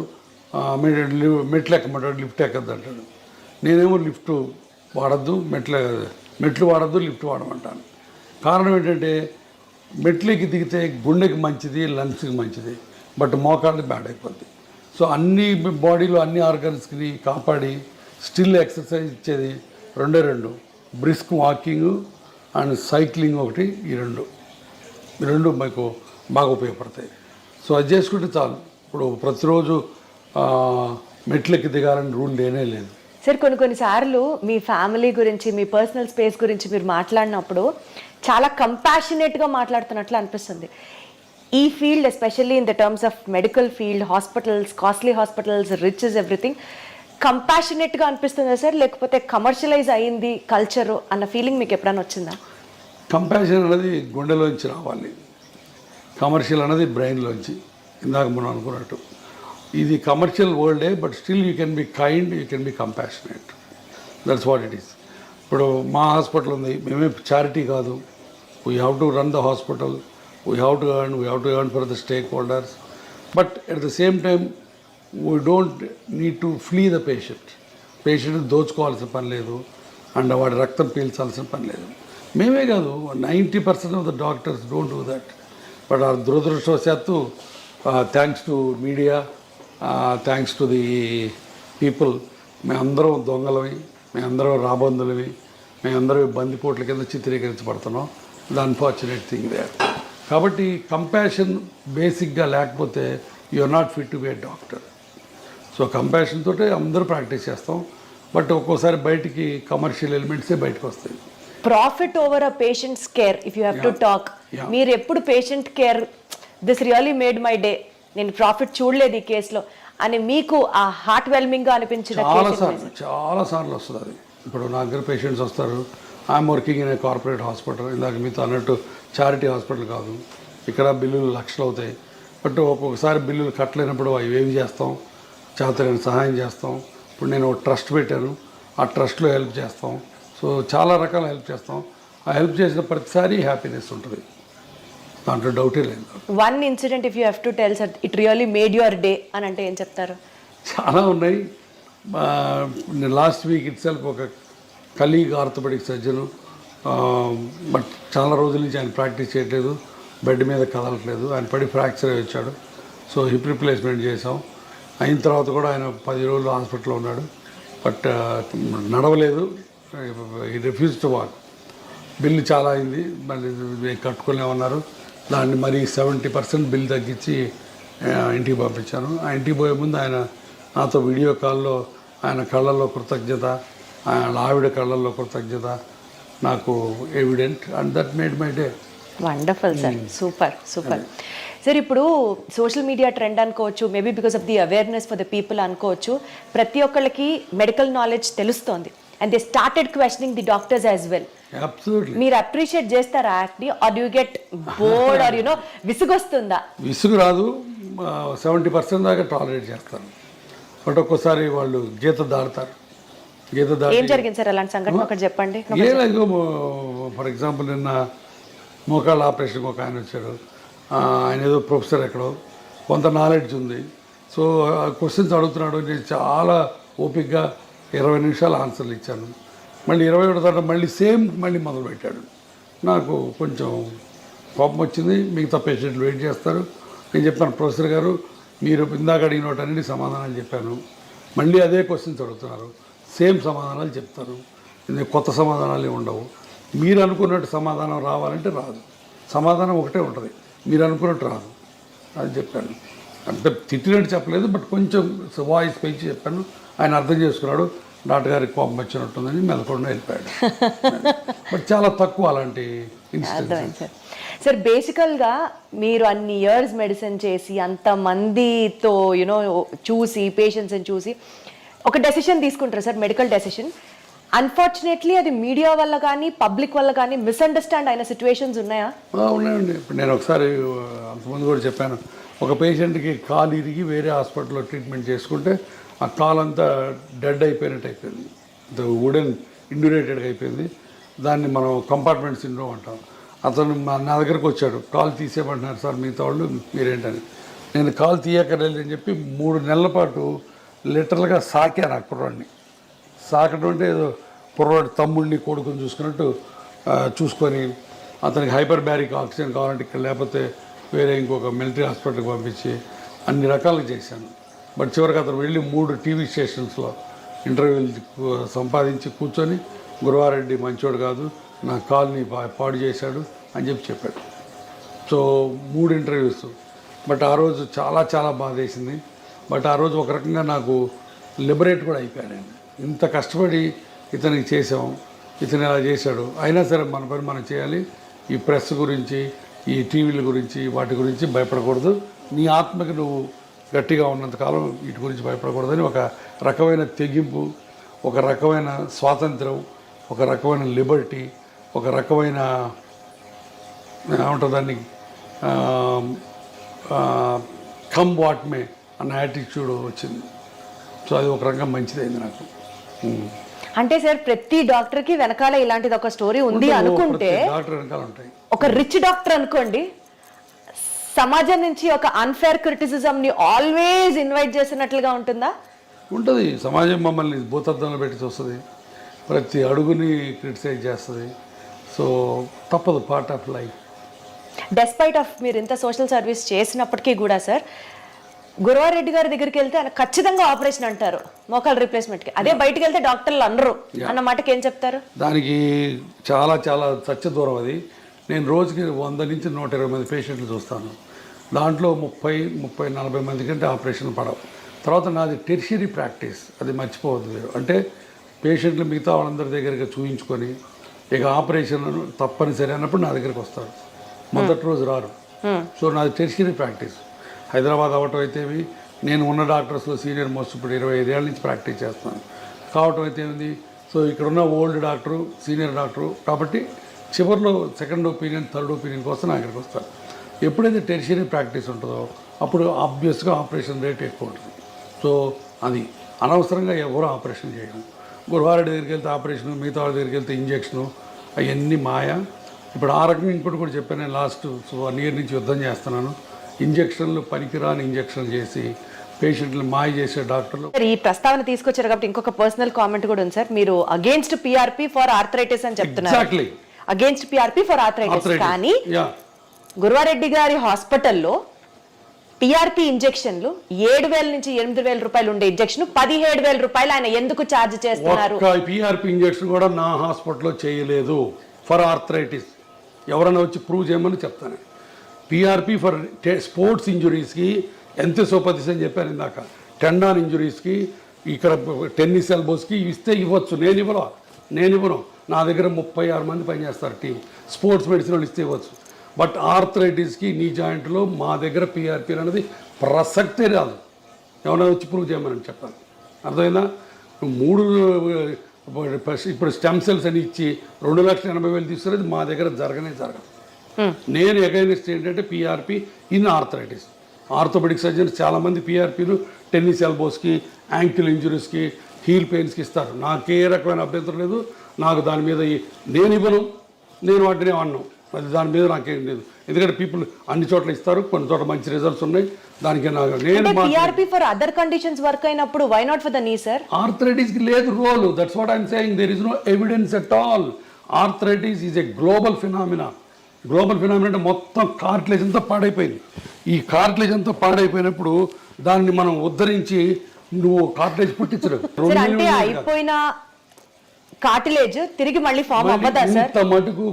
మెట్లు ఎక్కమంటాడు, లిఫ్ట్ ఎక్కద్దు అంటాడు. నేనేమో లిఫ్ట్ వాడద్దు, మెట్లు వాడద్దు, లిఫ్ట్ వాడమంటాను. కారణం ఏంటంటే మెట్లకి దిగితే గుండెకి మంచిది, లంగ్స్కి మంచిది, బట్ మోకాళ్ళకి బ్యాడ్ అయిపోద్ది. సో అన్ని బాడీలో అన్ని ఆర్గన్స్కి కాపాడి స్టిల్ ఎక్సర్సైజ్ ఇచ్చేది రెండు, బ్రిస్క్ వాకింగ్ అండ్ సైక్లింగ్ ఒకటి. ఈ రెండు మీకు బాగా ఉపయోగపడతాయి. సో అది చేసుకుంటే చాలు. ఇప్పుడు ప్రతిరోజు మెట్లెక్కి దిగాలని రూల్ లేనే లేదు. సార్ కొన్నిసార్లు మీ ఫ్యామిలీ గురించి, మీ పర్సనల్ స్పేస్ గురించి మీరు మాట్లాడినప్పుడు చాలా కంపాషనేట్గా మాట్లాడుతున్నట్లు అనిపిస్తుంది. ఈ field especially in the terms of medical field, hospitals, costly hospitals, rich is everything, కంపాషనేట్గా అనిపిస్తుందా సార్, లేకపోతే కమర్షియలైజ్ అయింది కల్చరు అన్న ఫీలింగ్ మీకు ఎప్పుడైనా వచ్చిందా? కంపాషన్ అనేది గుండెలోంచి రావాలి, కమర్షియల్ అనేది బ్రెయిన్లోంచి. ఇందాక మనం అనుకున్నట్టు ఇది కమర్షియల్ వరల్డే, but still you can be kind, you can be compassionate. That's what it is. ఇప్పుడు మా హాస్పిటల్ ఉంది, మేమే చారిటీ కాదు. We have to run the hospital, we have to earn for the stakeholders, but at the same time we don't need to flee the patient. Patient దోచుకోవాల్సిన పని లేదు, and వాడి రక్తం పీల్చాల్సిన పని లేదు. మేమే కాదు, 90% of the doctors don't do that. But ఆ దురదృష్టవశాత్తు thanks to media, thanks to the people, మేమందరం దొంగలవి, మేమందరం రాబందులవి, మేమందరం బందిపోట్ల కింద చిత్రీకరించబడుతున్నాం. The unfortunate thing they. కాబట్టి కంపాషన్ బేసిక్గా లేకపోతే you are not fit to be a doctor. So compassion తోటే అందరూ ప్రాక్టీస్ చేస్తాం, బట్ ఒక్కోసారి బయటికి కమర్షియల్ ఎలిమెంట్సే బయటకు వస్తాయి. Profit over a patients care, if you have to talk, మీరు ఎప్పుడు patient care, this really made my day, నేను ప్రాఫిట్ చూడలేదు ఈ కేసులో అని మీకు ఆ హార్ట్ వెల్మింగ్గా అనిపించిన? చాలా సార్లు వస్తుంది అది. ఇప్పుడు నా దగ్గర పేషెంట్స్ వస్తారు, I'm working in a corporate hospital, ఇందాక మీతో అన్నట్టు చారిటీ హాస్పిటల్ కాదు, ఇక్కడ బిల్లులు లక్షలు అవుతాయి. బట్ ఒక్కొక్కసారి బిల్లులు కట్టలేనప్పుడు అవి ఏమి చేస్తాం, చేతనైన సహాయం చేస్తాం. ఇప్పుడు నేను ట్రస్ట్ పెట్టాను, ఆ ట్రస్ట్లో హెల్ప్ చేస్తాం. సో చాలా రకాల హెల్ప్ చేస్తాం. ఆ హెల్ప్ చేసిన ప్రతిసారి హ్యాపీనెస్ ఉంటుంది, దాంట్లో డౌటే లేదు. One incident if you have to tell sir, it really made your day అని అంటే ఏం చెప్తారు? చాలా ఉన్నాయి. లాస్ట్ వీక్ ఇట్ సెల్ఫ్ ఒక కలీగ్ ఆర్థోపెడిక్ సర్జను, బట్ చాలా రోజుల నుంచి ఆయన ప్రాక్టీస్ చేయట్లేదు, బెడ్ మీద కదలట్లేదు, ఆయన పడి ఫ్రాక్చర్ అయ్యి వచ్చాడు. సో హిప్ రిప్లేస్మెంట్ చేసాం. అయిన తర్వాత కూడా ఆయన 10 రోజులు హాస్పిటల్లో ఉన్నాడు, బట్ నడవలేదు, ఈ రిఫ్యూజ్ టు వాక్. బిల్లు చాలా అయింది, మళ్ళీ కట్టుకోలేమన్నారు. దాన్ని మరి 70% బిల్ తగ్గించి ఇంటికి పంపించాను. ఆ ఇంటికి పోయే ముందు ఆయన నాతో వీడియో కాల్లో ఆయన కళ్ళల్లో కృతజ్ఞత, ఆయన ఆవిడ కళ్ళల్లో కృతజ్ఞత నాకు evident, and that made my day. Wonderful sir, super super. Sir ఇప్పుడు సోషల్ మీడియా ట్రెండ్ అనుకోవచ్చు, maybe because of the awareness for the people అనుకోవచ్చు, ప్రతి ఒక్కళ్ళకి మెడికల్ నాలెడ్జ్ తెలుస్తోంది, and they started questioning the doctors as well. మీరు appreciate చేస్తారా యాక్ట్ని, or do get bored, or you know విసుగొస్తుందా? విసుగు రాదు, 70% దాకా టాలరేట్ చేస్తాను. బట్ ఒక్కోసారి వాళ్ళు గీత దాడతారు. ఏం జరిగింది సార్ అలాంటి సంఘటన ఒకటి చెప్పండి. ఫర్ ఎగ్జాంపుల్ నిన్న మోకాళ్ళ ఆపరేషన్కి ఒక ఆయన వచ్చాడు. ఆయన ఏదో ప్రొఫెసర్ ఎక్కడో, కొంత నాలెడ్జ్ ఉంది. సో క్వశ్చన్స్ అడుగుతున్నాడు. నేను చాలా ఓపిక్గా 20 నిమిషాలు ఆన్సర్లు ఇచ్చాను. మళ్ళీ 21 తర్వాత మళ్ళీ మొదలుపెట్టాడు. నాకు కొంచెం కోపం వచ్చింది. మిగతా పేషెంట్లు వెయిట్ చేస్తారు. నేను చెప్పాను, ప్రొఫెసర్ గారు మీరు ఇందాక అడిగిన వాటన్నిటి సమాధానాలు చెప్పాను, మళ్ళీ అదే క్వశ్చన్స్ అడుగుతున్నారు, సేమ్ సమాధానాలు చెప్తారు, కొత్త సమాధానాలు ఉండవు. మీరు అనుకున్నట్టు సమాధానం రావాలంటే రాదు, సమాధానం ఒకటే ఉంటుంది, మీరు అనుకున్నట్టు రాదు. అది చెప్పాను. అంటే తిట్టినట్టు చెప్పలేదు, బట్ కొంచెం వాయిస్ పెంచి చెప్పాను. ఆయన అర్థం చేసుకున్నాడు. డాక్టర్ గారికి కోపం వచ్చినట్టుందని మెదకుండా వెళ్ళిపోయాడు. బట్ చాలా తక్కువ అలాంటి ఇన్సిడెంట్స్. సార్ బేసికల్గా మీరు అన్ని ఇయర్స్ మెడిసిన్ చేసి అంతమందితో యునో చూసి పేషెంట్స్ని చూసి ఒక డెసిషన్ తీసుకుంటారు సార్, మెడికల్ డెసిషన్. అన్ఫార్చునేట్లీ అది మీడియా వల్ల కానీ పబ్లిక్ వల్ల కానీ మిస్అండర్స్టాండ్ అయిన సిచ్యువేషన్స్ ఉన్నాయా? ఉన్నాయండి. ఇప్పుడు నేను ఒకసారి అంతకుముందు కూడా చెప్పాను, ఒక పేషెంట్కి కాలు ఇరిగి వేరే హాస్పిటల్లో ట్రీట్మెంట్ చేసుకుంటే ఆ కాలు అంతా డెడ్ అయిపోయినట్టు అయిపోయింది, వుడెన్ ఇండ్యూరేటెడ్గా అయిపోయింది. దాన్ని మనం కంపార్ట్మెంట్ సిండ్రోమ్ అంటాం. అతను నా దగ్గరకు వచ్చాడు, కాలు తీసేయమంటున్నారు సార్ మిగతా వాళ్ళు, మీరేంటని. నేను కాలు తీయక్కర్లేదని చెప్పి 3 నెలల పాటు లిటరల్గా సాకాను ఆ కుర్రాడిని. సాకడం అంటే ఏదో కుర్రాడు తమ్ముడిని కొడుకుని చూసుకున్నట్టు చూసుకొని అతనికి హైపర్ బ్యారిక్ ఆక్సిజన్ కావాలంటే ఇక్కడ, లేకపోతే వేరే ఇంకొక మిలిటరీ హాస్పిటల్కి పంపించి అన్ని రకాలుగా చేశాను. బట్ చివరికి అతను వెళ్ళి 3 టీవీ స్టేషన్స్లో ఇంటర్వ్యూలు సంపాదించి కూర్చొని గురవారెడ్డి మంచోడు కాదు, నా కాల్ని పాడు చేశాడు అని చెప్పాడు. So 3 interviews. బట్ ఆ రోజు చాలా చాలా బాధేసింది. బట్ ఆ రోజు ఒక రకంగా నాకు లిబరేట్ కూడా అయిపోయానండి. ఇంత కష్టపడి ఇతనికి చేసాం, ఇతను ఇలా చేశాడు, అయినా సరే మన పని మనం చేయాలి. ఈ ప్రెస్ గురించి, ఈ టీవీల గురించి, వాటి గురించి భయపడకూడదు. నీ ఆత్మకి నువ్వు గట్టిగా ఉన్నంతకాలం వీటి గురించి భయపడకూడదని ఒక రకమైన తెగింపు, ఒక రకమైన స్వాతంత్రం, ఒక రకమైన లిబర్టీ, ఒక రకమైన ఏమంటుంది దాన్ని కమ్ వాట్ మే అన్న యాటిట్యూడ్ వచ్చింది. సో అది ఒక రకంగా మంచిదైంది నాకు. అంటే సార్ ప్రతి డాక్టర్కి వెనకాల ఇలాంటిది ఒక స్టోరీ ఉంది అనుకుంటే, డాక్టర్ వెనకాల ఉంటాయి. ఒక రిచ్ డాక్టర్ అనుకోండి, సమాజం నుంచి ఒక అన్ఫేర్ క్రిటిసిజం ని ఆల్వేస్ ఇన్వైట్ చేసినట్లుగా ఉంటుందా? ఉంటుంది. సమాజం మమ్మల్ని భూతద్దంలో పెట్టి చూస్తుంది, ప్రతి అడుగుని క్రిటిసైజ్ చేస్తుంది. సో తప్పదు, part of life. Despite of మీరు ఇంత సోషల్ సర్వీస్ చేసినప్పటికీ కూడా సార్, గురవారెడ్డి గారి దగ్గరికి వెళ్తే ఆయన ఖచ్చితంగా ఆపరేషన్ అంటారు మోకాలు రీప్లేస్మెంట్కి. అదే బయటకు వెళ్తే డాక్టర్లు అనరు అన్న మాటకి ఏం చెప్తారు? దానికి చాలా చాలా సత్య దూరం అది. నేను రోజుకి 100 నుంచి 120 మంది పేషెంట్లు చూస్తాను. దాంట్లో 30-40 మంది కంటే ఆపరేషన్ పడవు. తర్వాత నాది టెర్షియరీ ప్రాక్టీస్, అది మర్చిపోవద్దు మీరు. అంటే పేషెంట్లు మిగతా వాళ్ళందరి దగ్గరికి చూయించుకొని ఇక ఆపరేషన్ తప్పనిసరి అన్నప్పుడు నా దగ్గరికి వస్తారు. మొదటి రోజు రారు. సో నాది టెర్షియరీ ప్రాక్టీస్. హైదరాబాద్ అవటం అయితేవి, నేను ఉన్న డాక్టర్స్లో సీనియర్ మోస్ట్ ఇప్పుడు 25 ఏళ్ళ నుంచి ప్రాక్టీస్ చేస్తున్నాను కావటం అయితే ఉంది. సో ఇక్కడ ఉన్న ఓల్డ్ డాక్టరు, సీనియర్ డాక్టరు కాబట్టి చివరిలో సెకండ్ ఒపీనియన్, థర్డ్ ఒపీనియన్ కోసం నా దగ్గరికి వస్తారు. ఎప్పుడైతే టెర్షియరీ ప్రాక్టీస్ ఉంటుందో అప్పుడు ఆబ్వియస్గా ఆపరేషన్ రేట్ ఎక్కువ ఉంటుంది. సో అది అనవసరంగా ఎవరు ఆపరేషన్ చేయడం. గురవారెడ్డి దగ్గరికి వెళ్తే ఆపరేషను, మిగతా వాళ్ళ దగ్గరికి వెళ్తే ఇంజక్షను, అవన్నీ మాయా. ఇప్పుడు ఆ రకంగా ఇంకోటి కూడా చెప్పాను, నేను లాస్ట్ 1 ఇయర్ నుంచి యుద్ధం చేస్తున్నాను. ఇంజక్షన్లు పనికిరాని ఇంజక్షన్లు చేసి పేషెంట్లు మాయ చేసే డాక్టర్లు. ఈ ప్రస్తావన తీసుకొచ్చారు కాబట్టి ఇంకొక పర్సనల్ కామెంట్ కూడా ఉంది సార్. మీరు అగేన్స్ట్ పిఆర్పి ఫర్ ఆర్థరైటిస్ అని చెప్తున్నారు. Exactly against PRP for arthritis. కానీ గురవారెడ్డి గారి హాస్పిటల్లో పిఆర్పి ఇంజెక్షన్లు 7,000 నుంచి 8,000 రూపాయలు ఉండే ఇంజెక్షన్ 17,000 రూపాయలు ఆయన ఎందుకు ఛార్జ్ చేస్తున్నారు? పిఆర్పి ఇంజెక్షన్ కూడా నా హాస్పిటల్లో చేయలేదు ఫర్ ఆర్థరైటిస్. ఎవరైనా వచ్చి ప్రూవ్ చేయమని చెప్తాను. పిఆర్పి ఫర్ స్పోర్ట్స్ ఇంజురీస్కి ఎంతోపతిస్ అని చెప్పాను ఇందాక. టెండాన్ ఇంజురీస్కి, ఇక్కడ టెన్నిస్ ఎల్బోస్కి ఇస్తే ఇవ్వచ్చు. నేను ఇవ్వను. నా దగ్గర 36 మంది పనిచేస్తారు టీం. స్పోర్ట్స్ మెడిసిన్ వాళ్ళు ఇస్తే ఇవ్వచ్చు. బట్ ఆర్థరైటిస్కి, నీ జాయింట్లో మా దగ్గర పిఆర్పి అనేది ప్రసక్తే రాదు. ఎవరైనా వచ్చి ప్రూవ్ చేయమని చెప్పాను. అర్థమైందా? 3 ఇప్పుడు స్టెమ్ సెల్స్ అని ఇచ్చి 2,80,000 తీసుకునేది మా దగ్గర జరగదు. నేను ఎగైనెస్ట్ ఏంటంటే PRP in arthritis. Orthopedic surgeons చాలామంది పిఆర్పీలు టెన్నిస్ ఎల్బోస్కి, యాంకిల్ ఇంజురీస్కి, హీల్ పెయిన్స్కి ఇస్తారు. నాకే రకమైన అభ్యంతరం లేదు. నాకు దాని మీద నేను ఇవ్వను, నేను వాటిని అన్నాను. అది దాని మీద నాకేం లేదు. ఎందుకంటే పీపుల్ అన్ని చోట్ల ఇస్తారు, కొన్ని చోట్ల మంచి రిజల్ట్స్ ఉన్నాయి. దానికి నేను PRP for other conditions work అయినప్పుడు why not for the knee sir? ఆర్థరైటిస్కి లేదు role. That's what I'm saying. There is no evidence at all. Arthritis is a global phenomena. అంటే మొత్తం కార్టిలేజ్ అంతా పాడైపోయింది. ఈ కార్టిలేజ్ అంతా పాడైపోయినప్పుడు దాన్ని మనం ఉద్ధరించి నువ్వు కార్టిలేజ్ పుట్టించరు. అంటే అయిపోయిన కార్టిలేజ్ తిరిగి మళ్ళీ ఫామ్ అవ్వదా సార్? ఇంత మటుకు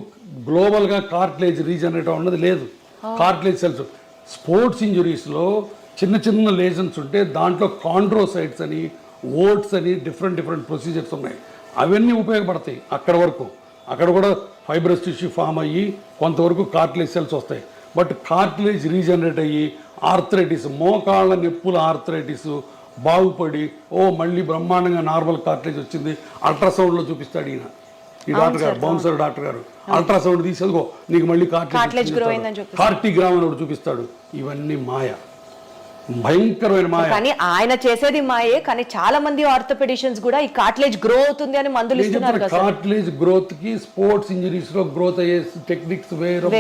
గ్లోబల్గా కార్టిలేజ్ రీజనరేట్ అన్నది లేదు. కార్టిలేజ్ సెల్స్ స్పోర్ట్స్ ఇంజురీస్లో చిన్న లేజన్స్ ఉంటే దాంట్లో కాండ్రోసైట్స్ అని, ఓట్స్ అని డిఫరెంట్ ప్రొసీజర్స్ ఉన్నాయి. అవన్నీ ఉపయోగపడతాయి అక్కడ వరకు. అక్కడ కూడా ఫైబ్రస్ టిష్యూ ఫామ్ అయ్యి కొంతవరకు కార్టిలేజ్ సెల్స్ వస్తాయి. బట్ కార్టిలేజ్ రీజనరేట్ అయ్యి ఆర్థరైటిస్, మోకాళ్ళ నొప్పుల ఆర్థరైటిస్, బాగుపడి మళ్ళీ బ్రహ్మాండంగా నార్మల్ కార్ట్లేజ్ వచ్చింది అల్ట్రాసౌండ్లో చూపిస్తాడు ఈయన ఈ డాక్టర్ గారు బౌన్సర్ డాక్టర్ గారు అల్ట్రాసౌండ్ తీసేదిగో నీకు మళ్ళీ కార్ట్లేజ్ గ్రో అయిందని చెప్పి కార్టిగ్రామ్ అని ఒకటి చూపిస్తాడు. ఇవన్నీ మాయ, భయంకరమైన మాయ. కానీ ఆయన చేసేది మాయే, కానీ చాలా మంది ఆర్థోపెడిషియన్స్ కూడా ఈ కార్ట్లేజ్ గ్రో అవుతుంది అని మందులు ఇస్తున్నారు కదా. కార్ట్లేజ్ గ్రోత్ కి స్పోర్ట్స్ ఇంజరీస్ లో గ్రోత్ అయ్యే టెక్నిక్స్ వేరు,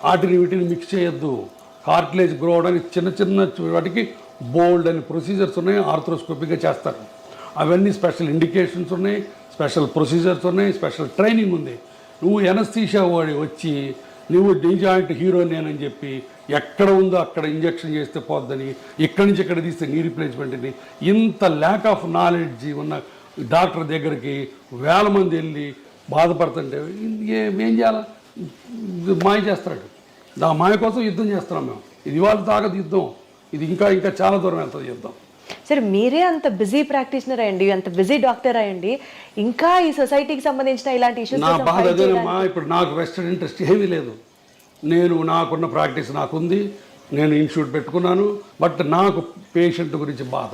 వాటిని వీటిని మిక్స్ చేయొద్దు. కార్ట్లేజ్ గ్రో అవడానికి చిన్న చిన్న వాటికి బోల్డ్ అని ప్రొసీజర్స్ ఉన్నాయి, ఆర్థ్రోస్కోపిక్గా చేస్తారు. అవన్నీ స్పెషల్ ఇండికేషన్స్ ఉన్నాయి, స్పెషల్ ప్రొసీజర్స్ ఉన్నాయి, స్పెషల్ ట్రైనింగ్ ఉంది. నువ్వు ఎనస్థీషియా వాడి వచ్చి నువ్వు నీ జాయింట్ హీరో నేనని చెప్పి ఎక్కడ ఉందో అక్కడ ఇంజెక్షన్ చేస్తే పోద్దని, ఇక్కడి నుంచి ఎక్కడ తీస్తే నీ రీప్లేస్మెంట్ అని, ఇంత ల్యాక్ ఆఫ్ నాలెడ్జ్ ఉన్న డాక్టర్ దగ్గరికి వేల మంది వెళ్ళి బాధపడుతుంటే ఏం చేయాలి? మాయ చేస్తాడు. ఆ మాయ కోసం యుద్ధం చేస్తున్నాం మేము. ఇది ఇవాళ తాగదు యుద్ధం, ఇది ఇంకా ఇంకా చాలా దూరం వెళ్తుంది యుద్ధం. సరే, మీరే అంత బిజీ ప్రాక్టీషనర్ అయ్యండి, అంత బిజీ డాక్టర్ అయ్యండి, ఇంకా ఈ సొసైటీకి సంబంధించిన ఇలాంటి ఇష్యూస్ నా బాధ అదేనమ్మా. ఇప్పుడు నాకు వెస్టర్న్ ఇంట్రెస్ట్ ఏమీ లేదు. నేను నాకున్న ప్రాక్టీస్ నాకుంది, నేను ఇన్స్టిట్యూట్ పెట్టుకున్నాను. బట్ నాకు పేషెంట్ గురించి బాధ,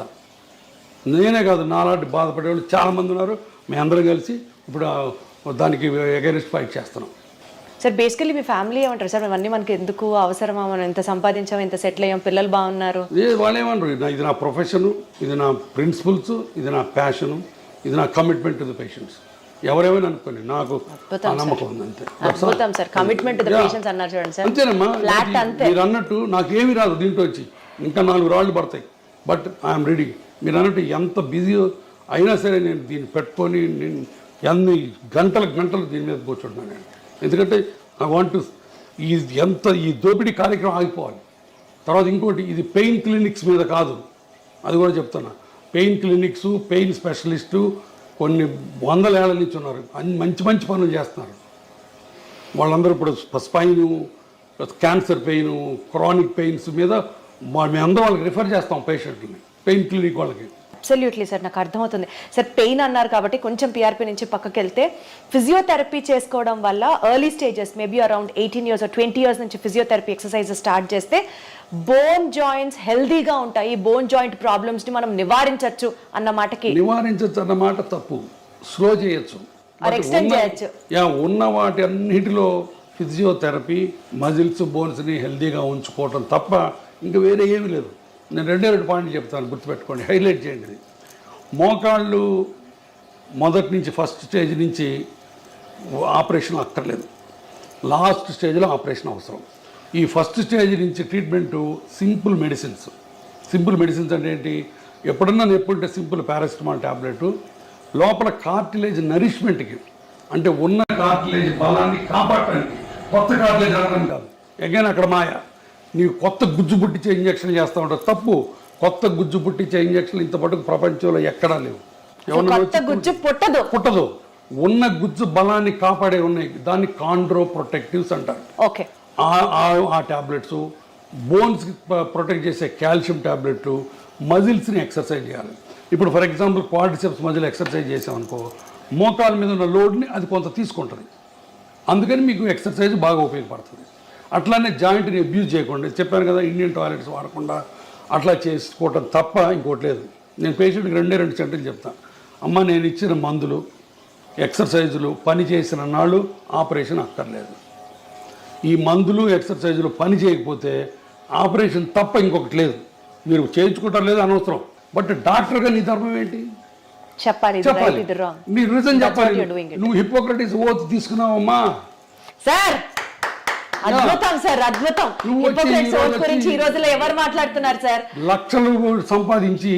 నేనే కాదు నాలాంటి బాధపడే వాళ్ళు చాలామంది ఉన్నారు. మేము అందరం కలిసి ఇప్పుడు దానికి అగైనెస్ట్ ఫైట్ చేస్తున్నాం. సార్, బేసికలీ మీ ఫ్యామిలీ ఏమంటారు సార్? అవన్నీ మనకి ఎందుకు అవసరమా? మనం ఎంత సంపాదించాం, ఎంత సెటిల్ అయ్యాం, పిల్లలు బాగున్నారు, వాళ్ళు ఏమన్నారు? ఇది నా ప్రొఫెషను, ఇది నా ప్రిన్సిపల్స్, ఇది నా ప్యాషను, ఇది నా కమిట్మెంట్ టు ది పేషెంట్స్. ఎవరేమైనా అనుకోండి, నాకు నమ్మకం ఉంది అంతే. అద్భుతం sir, commitment to the patients అన్నారు చూడండి సార్. అంతేనమ్మా, మీరు అన్నట్టు నాకేమీ రాదు దీంట్లో వచ్చి, ఇంకా 4 రాళ్ళు పడతాయి. But I'm ready. మీరు అన్నట్టు ఎంత బిజీ అయినా సరే నేను దీన్ని పెట్టుకొని నేను ఎన్ని గంటలు దీని మీద కూర్చుంటున్నాను నేను. ఎందుకంటే ఐ వాంట్ టు ఈ దోపిడీ కార్యక్రమం ఆగిపోవాలి. తర్వాత ఇంకోటి, ఇది పెయిన్ క్లినిక్స్ మీద కాదు, అది కూడా చెప్తున్నా. పెయిన్ క్లినిక్స్, పెయిన్ స్పెషలిస్టు కొన్ని 100 ఏళ్ల నుంచి ఉన్నారు, మంచి మంచి పనులు చేస్తున్నారు. వాళ్ళందరూ ఇప్పుడు spine, cancer pain, chronic pains మీద మేమందరం వాళ్ళకి రిఫర్ చేస్తాం పేషెంట్ని, పెయిన్ క్లినిక్ వాళ్ళకి. అబ్సల్యూట్లీ సార్, నాకు అర్థమవుతుంది సార్. పెయిన్ అన్నారు కాబట్టి కొంచెం పిఆర్పి నుంచి పక్కకి వెళ్తే, ఫిజియోథెరపీ చేసుకోవడం వల్ల early stages maybe around 18 years or 20 years నుంచి ఫిజియోథెరపీ ఎక్సర్సైజ్ స్టార్ట్ చేస్తే బోన్ జాయింట్స్ హెల్దీగా ఉంటాయి, బోన్ జాయింట్ ప్రాబ్లమ్స్ ని మనం నివారించవచ్చు అన్న మాట తప్పు. స్లో చేయొచ్చు, ఎక్స్టెండ్ చేయొచ్చు. ఉన్న వాటి అన్నిటిలో ఫిజియోథెరపీ మజిల్స్, బోన్స్ని హెల్దీగా ఉంచుకోవటం తప్ప ఇంకా వేరే ఏమీ లేదు. నేను 2 పాయింట్లు చెప్తాను, గుర్తుపెట్టుకోండి, హైలైట్ చేయండి. ఇది మోకాళ్ళు మొదటి నుంచి ఫస్ట్ స్టేజ్ నుంచి ఆపరేషన్ అక్కర్లేదు, లాస్ట్ స్టేజ్లో ఆపరేషన్ అవసరం. ఈ ఫస్ట్ స్టేజ్ నుంచి treatment simple medicines. Simple medicines అంటే ఏంటి? ఎప్పుడన్నా నొప్పుంటే సింపుల్ పారాసిటమాల్ ట్యాబ్లెట్, లోపల కార్టిలేజ్ నరిష్మెంట్కి, అంటే ఉన్న కార్టిలేజ్ బలాన్ని కాపాడటానికి, కొత్త కార్టిలేజ్ రావడం కాదు. అగైన్ అక్కడ మాయ. నీవు కొత్త గుజ్జు పుట్టించే ఇంజక్షన్ చేస్తూ ఉంటావు, తప్పు. కొత్త గుజ్జు పుట్టించే ఇంజక్షన్లు ఇంత పట్టుకు ప్రపంచంలో ఎక్కడా లేవు. పుట్టదు. ఉన్న గుజ్జు బలాన్ని కాపాడే ఉన్నాయి, దాన్ని కాండ్రో ప్రొటెక్టివ్స్ అంటారు. ఓకే, ఆ ట్యాబ్లెట్స్, బోన్స్ ప్రొటెక్ట్ చేసే కాల్షియం ట్యాబ్లెట్లు, మజిల్స్ని ఎక్సర్సైజ్ చేయాలి. ఇప్పుడు for example quadriceps muscle exercise చేసామనుకో, మోకాల మీద ఉన్న లోడ్ని అది కొంత తీసుకుంటుంది, అందుకని మీకు ఎక్సర్సైజ్ బాగా ఉపయోగపడుతుంది. అట్లానే జాయింట్ని అబ్యూజ్ చేయకుండా, చెప్పాను కదా, ఇండియన్ టాయిలెట్స్ వాడకుండా అట్లా చేసుకోవటం తప్ప ఇంకోటి లేదు. నేను పేషెంట్కి 2 సెంటెన్స్ చెప్తాను. అమ్మ, నేను ఇచ్చిన మందులు, ఎక్సర్సైజులు పని చేసిన నాళ్ళు ఆపరేషన్ అక్కర్లేదు. ఈ మందులు, ఎక్సర్సైజులు పని చేయకపోతే ఆపరేషన్ తప్ప ఇంకొకటి లేదు. మీరు చేయించుకుంటారు లేదు అనవసరం, బట్ డాక్టర్గా నీ ధర్మం ఏంటి? చెప్పాలి. నీ రీజన్ చెప్పాలి. నువ్వు హిపోక్రటిస్ ఓత్ తీసుకున్నావమ్మా సార్. అద్భుతం సార్, అద్భుతం. గురించి ఈ రోజుల్లో ఎవరు మాట్లాడుతున్నారు సార్? లక్షలు సంపాదించి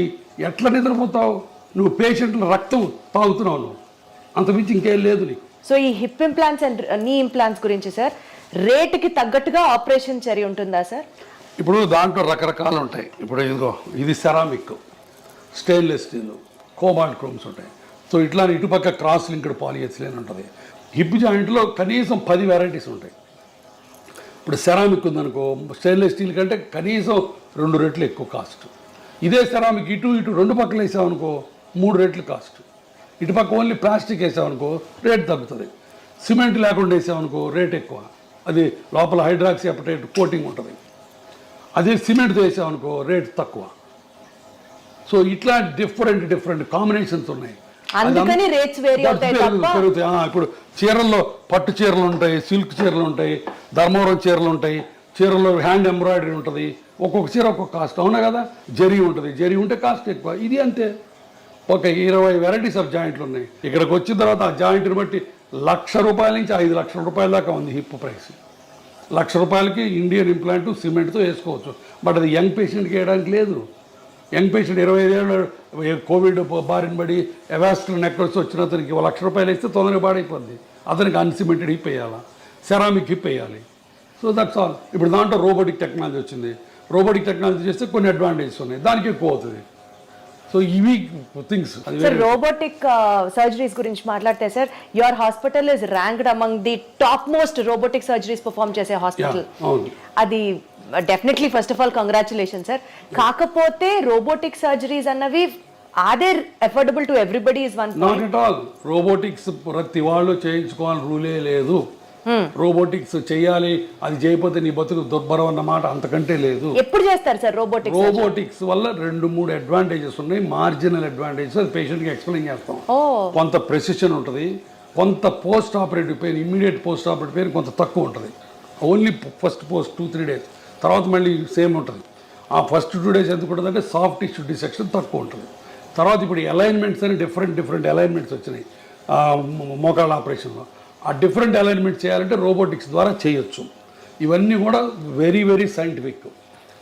ఎట్లా నిద్రపోతావు? నువ్వు పేషెంట్ల రక్తం తాగుతున్నావు, నువ్వు అంతమించి ఇంకేం లేదు నీకు. సో ఈ హిప్ ఇంప్లాంట్స్ అండ్ నీ ఇంప్లాంట్స్ గురించి సార్, రేటుకి తగ్గట్టుగా ఆపరేషన్ చర్య ఉంటుందా సార్? ఇప్పుడు దాంట్లో రకరకాలు ఉంటాయి. ఇప్పుడు ఇదిగో, ఇది ceramic, stainless steel, cobalt chromes ఉంటాయి. సో ఇట్లా ఇటుపక్క క్రాస్ లింక్డ్ పాలిఎథిలీన్ ఉంటుంది. హిప్ జాయింట్లో కనీసం 10 వెరైటీస్ ఉంటాయి. ఇప్పుడు సెరామిక్ ఉందనుకో, స్టెయిన్లెస్ స్టీల్ కంటే కనీసం 2 రెట్లు ఎక్కువ కాస్ట్. ఇదే సెరామిక్ ఇటు 2 పక్కలు వేసామనుకో 3 రెట్లు కాస్ట్. ఇటుపక్క ఓన్లీ ప్లాస్టిక్ వేసామనుకో రేట్ తగ్గుతుంది. సిమెంట్ లేకుండా వేసామనుకో రేట్ ఎక్కువ, అది లోపల హైడ్రాక్సీ అపటైట్ కోటింగ్ ఉంటుంది. అదే సిమెంట్తో వేసామనుకో రేట్ తక్కువ. సో ఇట్లా డిఫరెంట్ కాంబినేషన్స్ ఉన్నాయి. అందుకని రేట్స్ వేరీ అవుతాయి తప్ప పెరుగుతాయి. ఇప్పుడు చీరల్లో పట్టు చీరలు ఉంటాయి, సిల్క్ చీరలు ఉంటాయి, ధర్మవరం చీరలు ఉంటాయి, చీరల్లో హ్యాండ్ ఎంబ్రాయిడరీ ఉంటుంది, ఒక్కొక్క చీర ఒక్కొక్క కాస్ట్. అవునా కదా? జరీ ఉంటుంది, జరీ ఉంటే కాస్ట్ ఎక్కువ. ఇది అంతే. ఒక 20 వెరైటీస్ ఆఫ్ జాయింట్లు ఉన్నాయి. ఇక్కడికి వచ్చిన తర్వాత ఆ జాయింట్ని బట్టి ₹1,00,000 నుంచి 5,00,000 రూపాయల దాకా ఉంది హిప్ ప్రైస్. ₹1,00,000కి ఇండియన్ ఇంప్లాంట్ సిమెంట్తో వేసుకోవచ్చు. బట్ అది యంగ్ పేషెంట్కి వేయడానికి లేదు. యంగ్ పేషెంట్ 25 ఏళ్ళు కోవిడ్ బారిన పడి ఎవాస్కులర్ నెక్రోసిస్ వచ్చిన అతనికి ₹1,00,000 ఇస్తే తొందరగా పాడైపోద్ది. అతనికి అన్సిమెంటెడ్ హిప్ వేయాలా, సెరామిక్ హిప్ వేయాలి. So that's all. ఇప్పుడు దాంట్లో రోబోటిక్ టెక్నాలజీ వచ్చింది. రోబోటిక్ టెక్నాలజీ చేస్తే కొన్ని అడ్వాంటేజెస్ ఉన్నాయి, దానికి ఎక్కువ అవుతుంది. సో ఇవి థింగ్స్. సార్ రోబోటిక్ సర్జరీస్ గురించి మాట్లాడితే sir, your hospital is ranked among the top most robotic surgeries perform చేసే హాస్పిటల్. అది definitely first of all congratulation sir. కాకపోతే రోబోటిక్ సర్జరీస్ అన్నవి are affordable to everybody is one not at all. Robotics ప్రతి వాళ్ళు చేయించుకోవాలి రూలే లేదు. Robotics చేయాలి, అది చేయకపోతే నీ బతుకు దుర్భరం అన్నమాట అంతకంటే లేదు. ఎప్పుడు చేస్తారు సార్ రోబోటిక్స్? రోబోటిక్స్ వల్ల 2-3 అడ్వాంటేజెస్ ఉన్నాయి. మార్జినల్ అడ్వాంటేజెస్ అది పేషెంట్కి ఎక్స్ప్లెయిన్ చేస్తాం. కొంత ప్రెసిషన్ ఉంటుంది, కొంత post operative pain, immediate post operative pain కొంత తక్కువ ఉంటుంది. ఓన్లీ ఫస్ట్ 2-3 డేస్, తర్వాత మళ్ళీ సేమ్ ఉంటుంది. ఆ ఫస్ట్ 2 డేస్ ఎందుకు ఉంటుంది అంటే సాఫ్ట్ టిష్యూ డిసెక్షన్ తక్కువ ఉంటుంది. తర్వాత ఇప్పుడు అలైన్మెంట్స్ అని డిఫరెంట్ అలైన్మెంట్స్ వచ్చినాయి మోకాళ్ళ ఆపరేషన్లో. ఆ డిఫరెంట్ అలైన్మెంట్ చేయాలంటే రోబోటిక్స్ ద్వారా చేయొచ్చు. ఇవన్నీ కూడా వెరీ సైంటిఫిక్.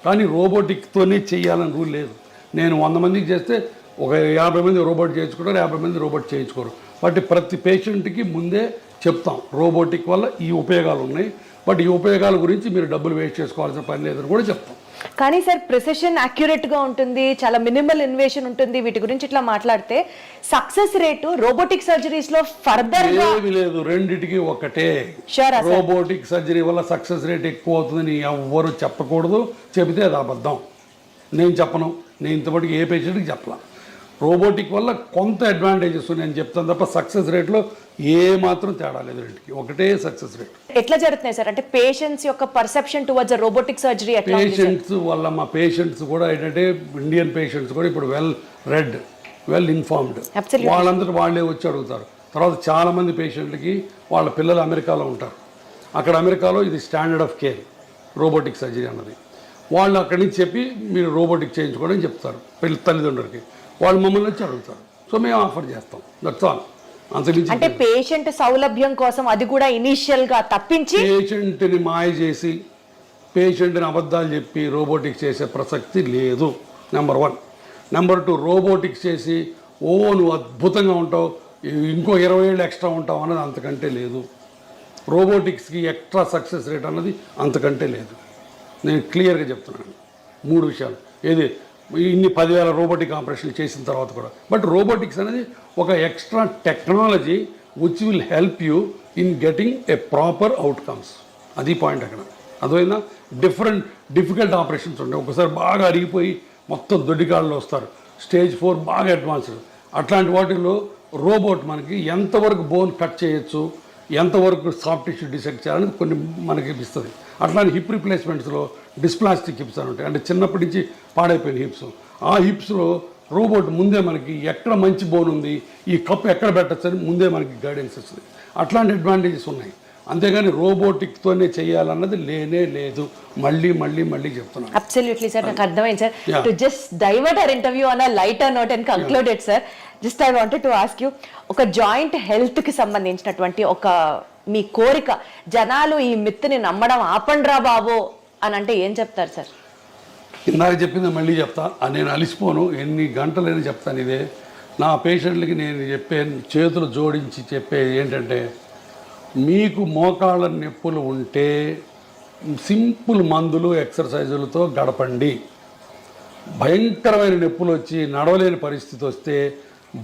కానీ రోబోటిక్తోనే చేయాలని రూల్ లేదు. నేను 100 మందికి చేస్తే ఒక 50 మంది రోబోట్ చేయించుకుంటారు, 50 మంది రోబోట్ చేయించుకోరు. బట్ ప్రతి పేషెంట్కి ముందే చెప్తాం రోబోటిక్ వల్ల ఈ ఉపయోగాలు ఉన్నాయి, బట్ ఈ ఉపయోగాల గురించి మీరు డబ్బులు వేస్ట్ చేసుకోవాల్సిన పని లేదని కూడా చెప్తాం. కానీ సార్ ప్రెసిషన్ యాక్యురేట్ గా ఉంటుంది, చాలా మినిమల్ ఇన్వేషన్ ఉంటుంది. వీటి గురించి ఇట్లా మాట్లాడితే సక్సెస్ రేటు రోబోటిక్ సర్జరీస్ లో ఫర్దర్ ఏమీ లేదు, రెండిటికి ఒకటే. రోబోటిక్ సర్జరీ వల్ల సక్సెస్ రేట్ ఎక్కువ అవుతుందని ఎవ్వరు చెప్పకూడదు. చెబితే అది అబద్ధం. నేను చెప్పను, నేను ఇంతవరకు ఏ పేషెంట్కి చెప్పలా. రోబోటిక్ వల్ల కొంత అడ్వాంటేజెస్ ఉన్నాయని చెప్తాను తప్ప సక్సెస్ రేట్లో ఏ మాత్రం తేడా లేదు. రెండుకి ఒకటే సక్సెస్ రేట్. ఎట్లా జరుగుతున్నాయి సార్? అంటే పేషెంట్స్ యొక్క పర్సెప్షన్ టువర్డ్స్ రోబోటిక్ సర్జరీ ఎట్లా? పేషెంట్స్ వల్ల మా పేషెంట్స్ కూడా ఏంటంటే ఇండియన్ పేషెంట్స్ కూడా ఇప్పుడు వెల్ ఇన్ఫార్మ్డ్. వాళ్ళందరూ వాళ్ళే వచ్చి అడుగుతారు. తర్వాత చాలామంది పేషెంట్లకి వాళ్ళ పిల్లలు అమెరికాలో ఉంటారు. అక్కడ అమెరికాలో ఇది standard of care robotic surgery అన్నది. వాళ్ళు అక్కడి నుంచి చెప్పి మీరు రోబోటిక్ చేయించుకోవడం చెప్తారు తల్లిదండ్రులకి. వాళ్ళు మమ్మల్ని వచ్చి అడుగుతారు. సో మేము ఆఫర్ చేస్తాం. That's all. అంటే పేషెంట్ సౌలభ్యం కోసం అది కూడా ఇనిషియల్ గా తప్పించి పేషెంట్ని మాయ చేసి పేషెంట్ని అబద్ధాలు చెప్పి రోబోటిక్స్ చేసే ప్రసక్తి లేదు. నెంబర్ 1. నెంబర్ 2, రోబోటిక్స్ చేసి నువ్వు అద్భుతంగా ఉంటావు, ఇంకో 20 ఏళ్ళు ఎక్స్ట్రా ఉంటావు అన్నది అంతకంటే లేదు. రోబోటిక్స్కి ఎక్స్ట్రా సక్సెస్ రేట్ అన్నది అంతకంటే లేదు. నేను క్లియర్గా చెప్తున్నాను 3 విషయాలు. ఏది ఇన్ని 10,000 రోబోటిక్ ఆపరేషన్లు చేసిన తర్వాత కూడా. బట్ రోబోటిక్స్ అనేది ఒక extra technology which will help you in getting a proper outcomes. అది పాయింట్ అక్కడ. అదైనా డిఫికల్ట్ ఆపరేషన్స్ ఉంటాయి. ఒకసారి బాగా అరిగిపోయి మొత్తం దొడ్డికాళ్ళు వస్తారు. స్టేజ్ 4 బాగా అడ్వాన్స్డ్. అట్లాంటి వాటిల్లో రోబోట్ మనకి ఎంతవరకు బోన్ కట్ చేయొచ్చు, ఎంతవరకు సాఫ్ట్ టిష్యూ డిసెక్ట్ చేయాలని కొన్ని మనకి ఇస్తుంది. అట్లాంటి హిప్ రిప్లేస్మెంట్స్లో డిస్ప్లాస్టిక్ హిప్స్ అని ఉంటాయి. అంటే చిన్నప్పటి నుంచి పాడైపోయిన హిప్స్. ఆ హిప్స్లో రోబోట్ ముందే మనకి ఎక్కడ మంచి బోన్ ఉంది, ఈ కప్ ఎక్కడ పెట్టచ్చు అని ముందే మనకి గైడెన్స్ ఇస్తుంది. అట్లాంటి అడ్వాంటేజెస్ ఉన్నాయి. అంతేగాని రోబోటిక్తోనే చేయాలన్నది లేనే లేదు. మళ్ళీ చెప్తున్నాను. అబ్సల్యూట్లీ సార్, నాకు అర్థమైంది సార్. To just divert our interview on a lighter note and conclude it sir, just I wanted to ask you, ఒక జాయింట్ హెల్త్కి సంబంధించినటువంటి ఒక మీ కోరిక, జనాలు ఈ మిత్తుని నమ్మడం ఆపండ్రా బాబు అని అంటే ఏం చెప్తారు సార్? ఇందాక చెప్పింది మళ్ళీ చెప్తా. నేను అలిసిపోను, ఎన్ని గంటలైనా చెప్తాను. ఇదే నా పేషెంట్లకి నేను చెప్పే, చేతులు జోడించి చెప్పేది ఏంటంటే, మీకు మోకాళ్ళ నొప్పులు ఉంటే సింపుల్ మందులు ఎక్సర్సైజులతో గడపండి. భయంకరమైన నొప్పులు వచ్చి నడవలేని పరిస్థితి వస్తే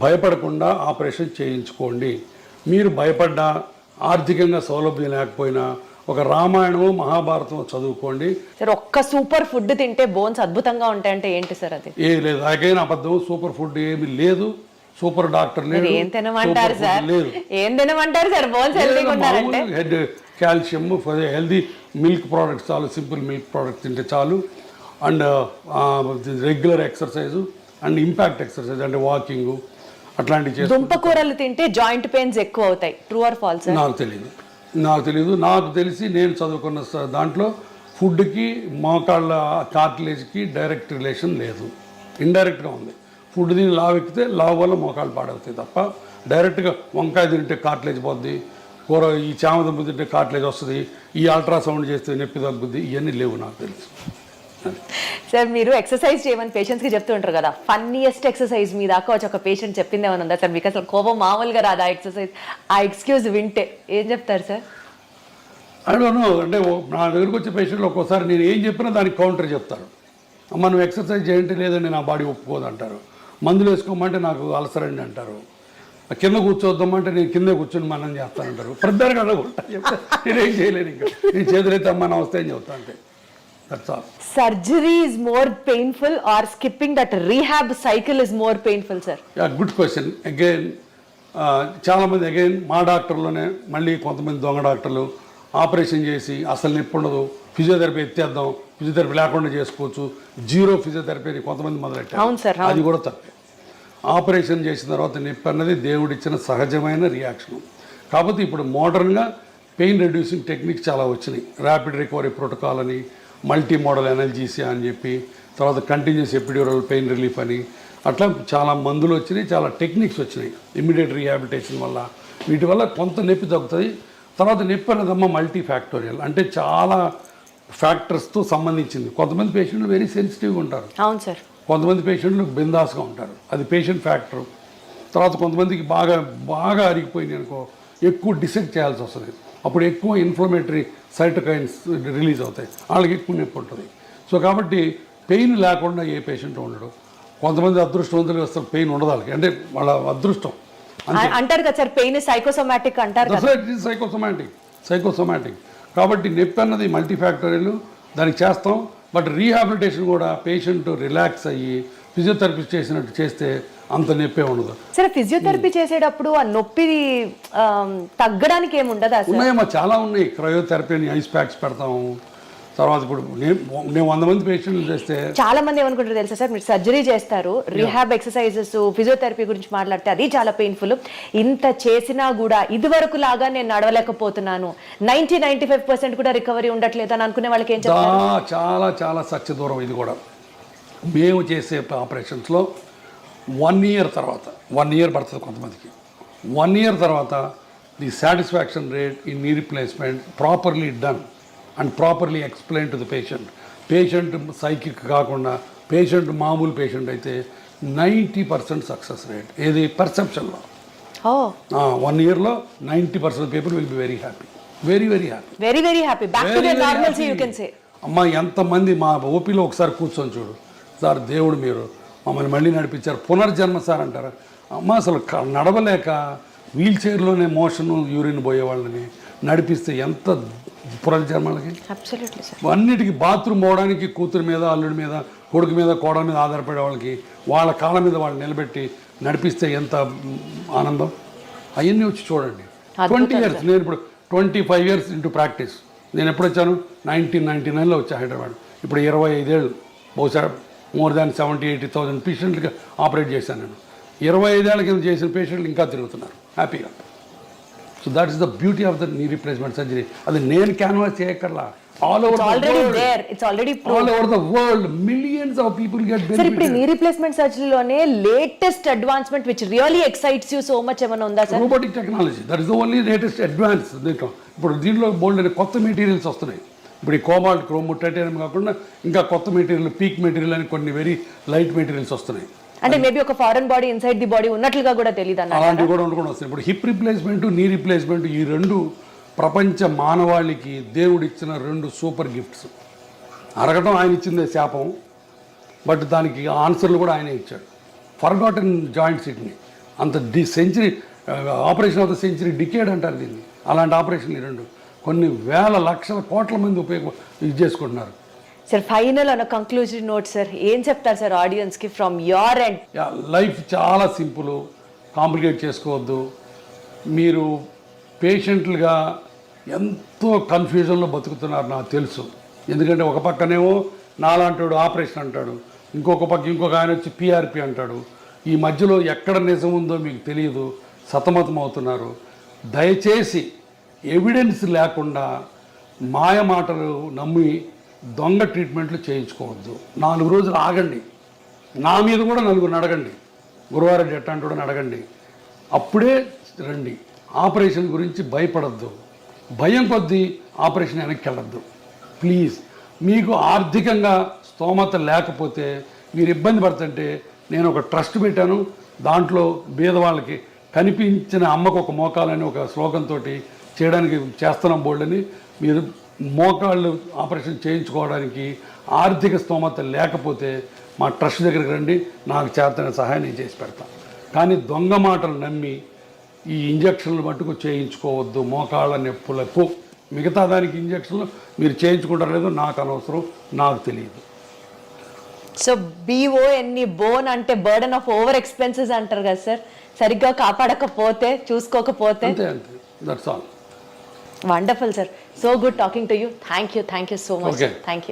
భయపడకుండా ఆపరేషన్ చేయించుకోండి. మీరు భయపడ్డా, ఆర్థికంగా సౌలభ్యం లేకపోయినా ఒక రామాయణము మహాభారతం చదువుకోండి సార్. ఒక్క సూపర్ ఫుడ్ తింటే బోన్స్ అద్భుతంగా ఉంటాయంటే ఏంటి సార్ అది? ఏ లేదు, నాకైనా అబద్ధం. సూపర్ ఫుడ్ ఏమి లేదు, సూపర్ డాక్టర్ లేదు. ఏం తినమంటారు సార్? ఏం తినమంటారు సార్ బోన్స్ హెల్తీగా ఉండాలంటే? Head calcium, healthy milk products చాలు, సింపుల్ మిల్క్ ప్రోడక్ట్స్ తింటే చాలు. And regular exercise, and impact exercise అంటే వాకింగ్ అట్లాంటివి చేసి దుంపకూరలు తింటే జాయింట్ పెయిన్స్ ఎక్కువ అవుతాయి, ట్రూ ఆర్ ఫాల్స్? నాకు తెలియదు నాకు తెలిసి నేను చదువుకున్న దాంట్లో ఫుడ్కి మోకాళ్ళ కార్టిలేజ్కి డైరెక్ట్ రిలేషన్ లేదు, ఇండైరెక్ట్గా ఉంది. ఫుడ్ తిని లావు ఎక్కితే లావు వల్ల మోకాళ్ళు పాడవుతాయి తప్ప డైరెక్ట్గా వంకాయ తింటే కార్టిలేజ్ పోద్ది, కూర ఈ చామదుంప తింటే కార్టిలేజ్ వస్తుంది, ఈ అల్ట్రాసౌండ్ చేస్తే నొప్పి తగ్గుద్ది, ఇవన్నీ లేవు నాకు తెలుసు. సార్ మీరు ఎక్సర్సైజ్ చేయమని పేషెంట్స్కి చెప్తూ ఉంటారు కదా, ఫన్నీయెస్ట్ ఎక్సర్సైజ్ మీ దాకా వచ్చి ఒక పేషెంట్ చెప్పింది ఏమైనా ఉందా సార్? మీకు అసలు కోపం మామూలుగా రాదు ఆ ఎక్సర్సైజ్, ఆ ఎక్స్క్యూజ్ వింటే ఏం చెప్తారు సార్? అడగను అంటే నా దగ్గరకు వచ్చే పేషెంట్లు ఒక్కోసారి నేను ఏం చెప్పినా దానికి కౌంటర్ చెప్తారు. అమ్మ నువ్వు ఎక్సర్సైజ్ చేయండి లేదండి నా బాడీ ఒప్పుకోదు అంటారు, మందులు వేసుకోమంటే నాకు అలసరండి అంటారు, కింద కూర్చోద్దామంటే నేను కింద కూర్చొని మనం చేస్తానంటారు. ప్రతిదానికి అడగకుండా చెప్తా, నేనేం చేయలేను, ఇంకా నేను చేతులైతే అమ్మ నమస్తే అని చెప్తా అంటే. Surgery is more painful or skipping that rehab cycle is more painful, sir? Yeah, good question. Again, చాలామంది అగైన్ మా డాక్టర్లోనే మళ్ళీ కొంతమంది దొంగ డాక్టర్లు ఆపరేషన్ చేసి అసలు నొప్పి ఉండదు, ఫిజియోథెరపీ ఎత్తేద్దాం, ఫిజియోథెరపీ లేకుండా చేసుకోవచ్చు, జీరో ఫిజియోథెరపీ అని కొంతమంది మొదలెట్టారు. అది కూడా తప్పే. ఆపరేషన్ చేసిన తర్వాత నొప్పి అన్నది దేవుడిచ్చిన సహజమైన రియాక్షన్. కాకపోతే ఇప్పుడు మోడర్న్గా పెయిన్ రెడ్యూసింగ్ టెక్నిక్స్ చాలా వచ్చినాయి. ర్యాపిడ్ రికవరీ ప్రోటోకాల్ అని, మల్టీ మోడల్ ఎనర్జీసీ అని చెప్పి, తర్వాత కంటిన్యూస్ ఎపిడ్యూరల్ పెయిన్ రిలీఫ్ అని, అట్లా చాలా మందులు వచ్చినాయి, చాలా టెక్నిక్స్ వచ్చినాయి ఇమ్మీడియట్ రీహాబిలిటేషన్ వల్ల. వీటి వల్ల కొంత నొప్పి తగ్గుతుంది. తర్వాత నొప్పి అనేదమ్మా మల్టీ ఫ్యాక్టోరియల్, అంటే చాలా ఫ్యాక్టర్స్తో సంబంధించింది. కొంతమంది పేషెంట్లు వెరీ సెన్సిటివ్గా ఉంటారు, అవును సార్. కొంతమంది పేషెంట్లు బిందాస్గా ఉంటారు, అది పేషెంట్ ఫ్యాక్టర్. తర్వాత కొంతమందికి బాగా బాగా అరిగిపోయింది అనుకో, ఎక్కువ డిసెక్ట్ చేయాల్సి వస్తుంది, అప్పుడు ఎక్కువ ఇన్ఫ్లమేటరీ సైటోకైన్స్ రిలీజ్ అవుతాయి, వాళ్ళకి ఎక్కువ నొప్పి ఉంటుంది. సో కాబట్టి పెయిన్ లేకుండా ఏ పేషెంట్ ఉండడు. కొంతమంది అదృష్టవంతులు అసలు పెయిన్ ఉండదు వాళ్ళకి, అంటే వాళ్ళ అదృష్టం అంటారు కదా సార్, పెయిన్ సైకోసోమాటిక్ అంటారు కదా. సైకోసోమాటిక్ కాబట్టి నొప్పి అన్నది మల్టీ ఫ్యాక్టరీలు, దానికి చేస్తాం. బట్ రీహాబిలిటేషన్ కూడా పేషెంట్ రిలాక్స్ అయ్యి ఫిజియోథెరపిస్ట్ చేసినట్టు చేస్తే అంత నొప్పే ఉండదు. సరే ఫిజియోథెరపీ చేసేటప్పుడు ఆ నొప్పి తగ్గడానికి ఏమి ఉండదా? ఉన్నాయమ్మా, చాలా ఉన్నాయి. క్రయోథెరపీ అని ఐస్ ప్యాక్స్ పెడతాము. తర్వాత ఇప్పుడు నేను 100 మంది పేషెంట్లు చేస్తే చాలా మంది ఏమనుకుంటారు తెలుసా సార్, మీరు సర్జరీ చేస్తారు, రీహాబ్ ఎక్సర్సైజెస్ ఫిజియోథెరపీ గురించి మాట్లాడితే అది చాలా పెయిన్ఫుల్, ఇంత చేసినా కూడా ఇదివరకు లాగా నేను నడవలేకపోతున్నాను, 90-95% కూడా రికవరీ ఉండట్లేదు అని అనుకునే వాళ్ళకి ఏం చెప్తారు? చాలా చాలా సత్య దూరం ఇది కూడా. మేము చేసే ఆపరేషన్స్లో 1 ఇయర్ తర్వాత, 1 ఇయర్ పడుతుంది కొంతమందికి, 1 ఇయర్ తర్వాత the satisfaction rate in knee replacement properly done and properly explain to the patient psychic కాకుండా పేషెంట్ మామూలు పేషెంట్ అయితే 90% సక్సెస్ రేట్. ఏది పర్సెప్షన్లో 1 ఇయర్లో 90% people will be very happy, very happy. Back to their normalcy you can say. అమ్మ ఎంతమంది మా ఓపీలో ఒకసారి కూర్చొని చూడు సార్, దేవుడు మీరు మమ్మల్ని మళ్ళీ నడిపించారు, పునర్జన్మ సార్ అంటారు. అమ్మ అసలు నడవలేక వీల్ చైర్లోనే మోషన్ యూరిన్ పోయే వాళ్ళని నడిపిస్తే ఎంత పునర్జన్మలకి. అన్నిటికీ బాత్రూమ్ పోవడానికి కూతురు మీద, అల్లుడి మీద, కొడుకు మీద, కోడల మీద ఆధారపడే వాళ్ళకి వాళ్ళ కాళ్ళ మీద వాళ్ళు నిలబెట్టి నడిపిస్తే ఎంత ఆనందం. అవన్నీ వచ్చి చూడండి. 20 ఇయర్స్, నేను ఇప్పుడు 25 ఇయర్స్ ఇంటూ ప్రాక్టీస్. నేను ఎప్పుడు వచ్చాను? 1999లో వచ్చా హైదరాబాద్. ఇప్పుడు 25 ఏళ్ళు, బహుశా మోర్ దాన్ 70,000-80,000 పేషెంట్లుగా ఆపరేట్ చేశాను నేను. 25 ఏళ్ళ కింద చేసిన పేషెంట్లు ఇంకా తిరుగుతున్నారు హ్యాపీగా. So that is the beauty of the knee replacement surgery. అది నేను క్యాన్వాస్ చేయక్కర్లా, all over the world millions of people get benefit. ఇప్పుడు నీ రీప్లేస్మెంట్ సర్జరీలోనే latest advancement which really excites you so much ఏమైనా ఉందా sir? Robotic technology, that is the only latest advance. ఇప్పుడు దీంట్లో బోల్డ్ అనే కొత్త మెటీరియల్స్ వస్తున్నాయి. ఇప్పుడు ఈ కోబాల్ట్, క్రోమ్, టైటానియం కాకుండా ఇంకా కొత్త మెటీరియల్, పీక్ మెటీరియల్ అని కొన్ని వెరీ లైట్ మెటీరియల్స్ వస్తున్నాయి. అంటే మేబీ ఒక foreign body inside the body ఉన్నట్లుగా కూడా తెలియదు అన్న, అలాంటివి కూడా ఉండకుండా వస్తాయి. ఇప్పుడు హిప్ రీప్లేస్మెంట్, నీ రీప్లేస్మెంట్, ఈ రెండు ప్రపంచ మానవాళికి దేవుడిచ్చిన 2 సూపర్ గిఫ్ట్స్. అరగటం ఆయన ఇచ్చిందే శాపం, బట్ దానికి ఆన్సర్లు కూడా ఆయనే ఇచ్చాడు. ఫర్గాటన్ జాయింట్ సిట్ని అంత century operation of the century decade అంటారు దీన్ని. అలాంటి ఆపరేషన్లు ఈ 2 కొన్ని వేల లక్షల కోట్ల మంది ఇది చేసుకుంటున్నారు. సార్ ఫైనల్ అన్న కంక్లూజన్ నోట్ సార్, ఏం చెప్తారు సార్ ఆడియన్స్కి ఫ్రమ్ యువర్ ఎండ్? లైఫ్ చాలా సింపుల్, కాంప్లికేట్ చేసుకోవద్దు. మీరు పేషెంట్లుగా ఎంతో కన్ఫ్యూజన్లో బతుకుతున్నారు నాకు తెలుసు. ఎందుకంటే ఒక పక్కనేమో నాలాంటాడు ఆపరేషన్ అంటాడు, ఇంకొక ఆయన వచ్చి పిఆర్పి అంటాడు. ఈ మధ్యలో ఎక్కడ నిజం ఉందో మీకు తెలియదు, సతమతం అవుతున్నారు. దయచేసి ఎవిడెన్స్ లేకుండా మాయ మాటలు నమ్మి దొంగ ట్రీట్మెంట్లు చేయించుకోవద్దు. 4 రోజులు ఆగండి, నా మీద కూడా 4 అడగండి, గురువారెడ్డి ఎట్టాంటో అడగండి, అప్పుడే రండి. ఆపరేషన్ గురించి భయపడద్దు, భయం కొద్దీ ఆపరేషన్ వెనక్కి వెళ్ళద్దు ప్లీజ్. మీకు ఆర్థికంగా స్తోమత లేకపోతే మీరు ఇబ్బంది పడుతుంటే నేను ఒక ట్రస్ట్ పెట్టాను, దాంట్లో బీదవాళ్ళకి కనిపించిన అమ్మకు ఒక మోకాలని ఒక శ్లోకంతో చేయడానికి చేస్తున్నాం బోల్డని. మీరు మోకాళ్ళు ఆపరేషన్ చేయించుకోవడానికి ఆర్థిక స్తోమత లేకపోతే మా ట్రస్ట్ దగ్గరికి రండి, నాకు చేతన సహాయం నేను చేసి పెడతాను. కానీ దొంగ మాటలు నమ్మి ఈ ఇంజక్షన్లు మట్టుకు చేయించుకోవద్దు. మోకాళ్ళ నొప్పులకు మిగతా దానికి ఇంజక్షన్లు మీరు చేయించుకుంటారో లేదో నాకు అనవసరం, నాకు తెలియదు. సో BONE బోన్ అంటే బర్డన్ ఆఫ్ ఓవర్ ఎక్స్పెన్సెస్ అంటారు కదా సార్, సరిగ్గా కాపాడకపోతే చూసుకోకపోతే. అంతే అంతే, that's all. Wonderful sir, so good talking to you. Thank you so much. Okay. Thank you.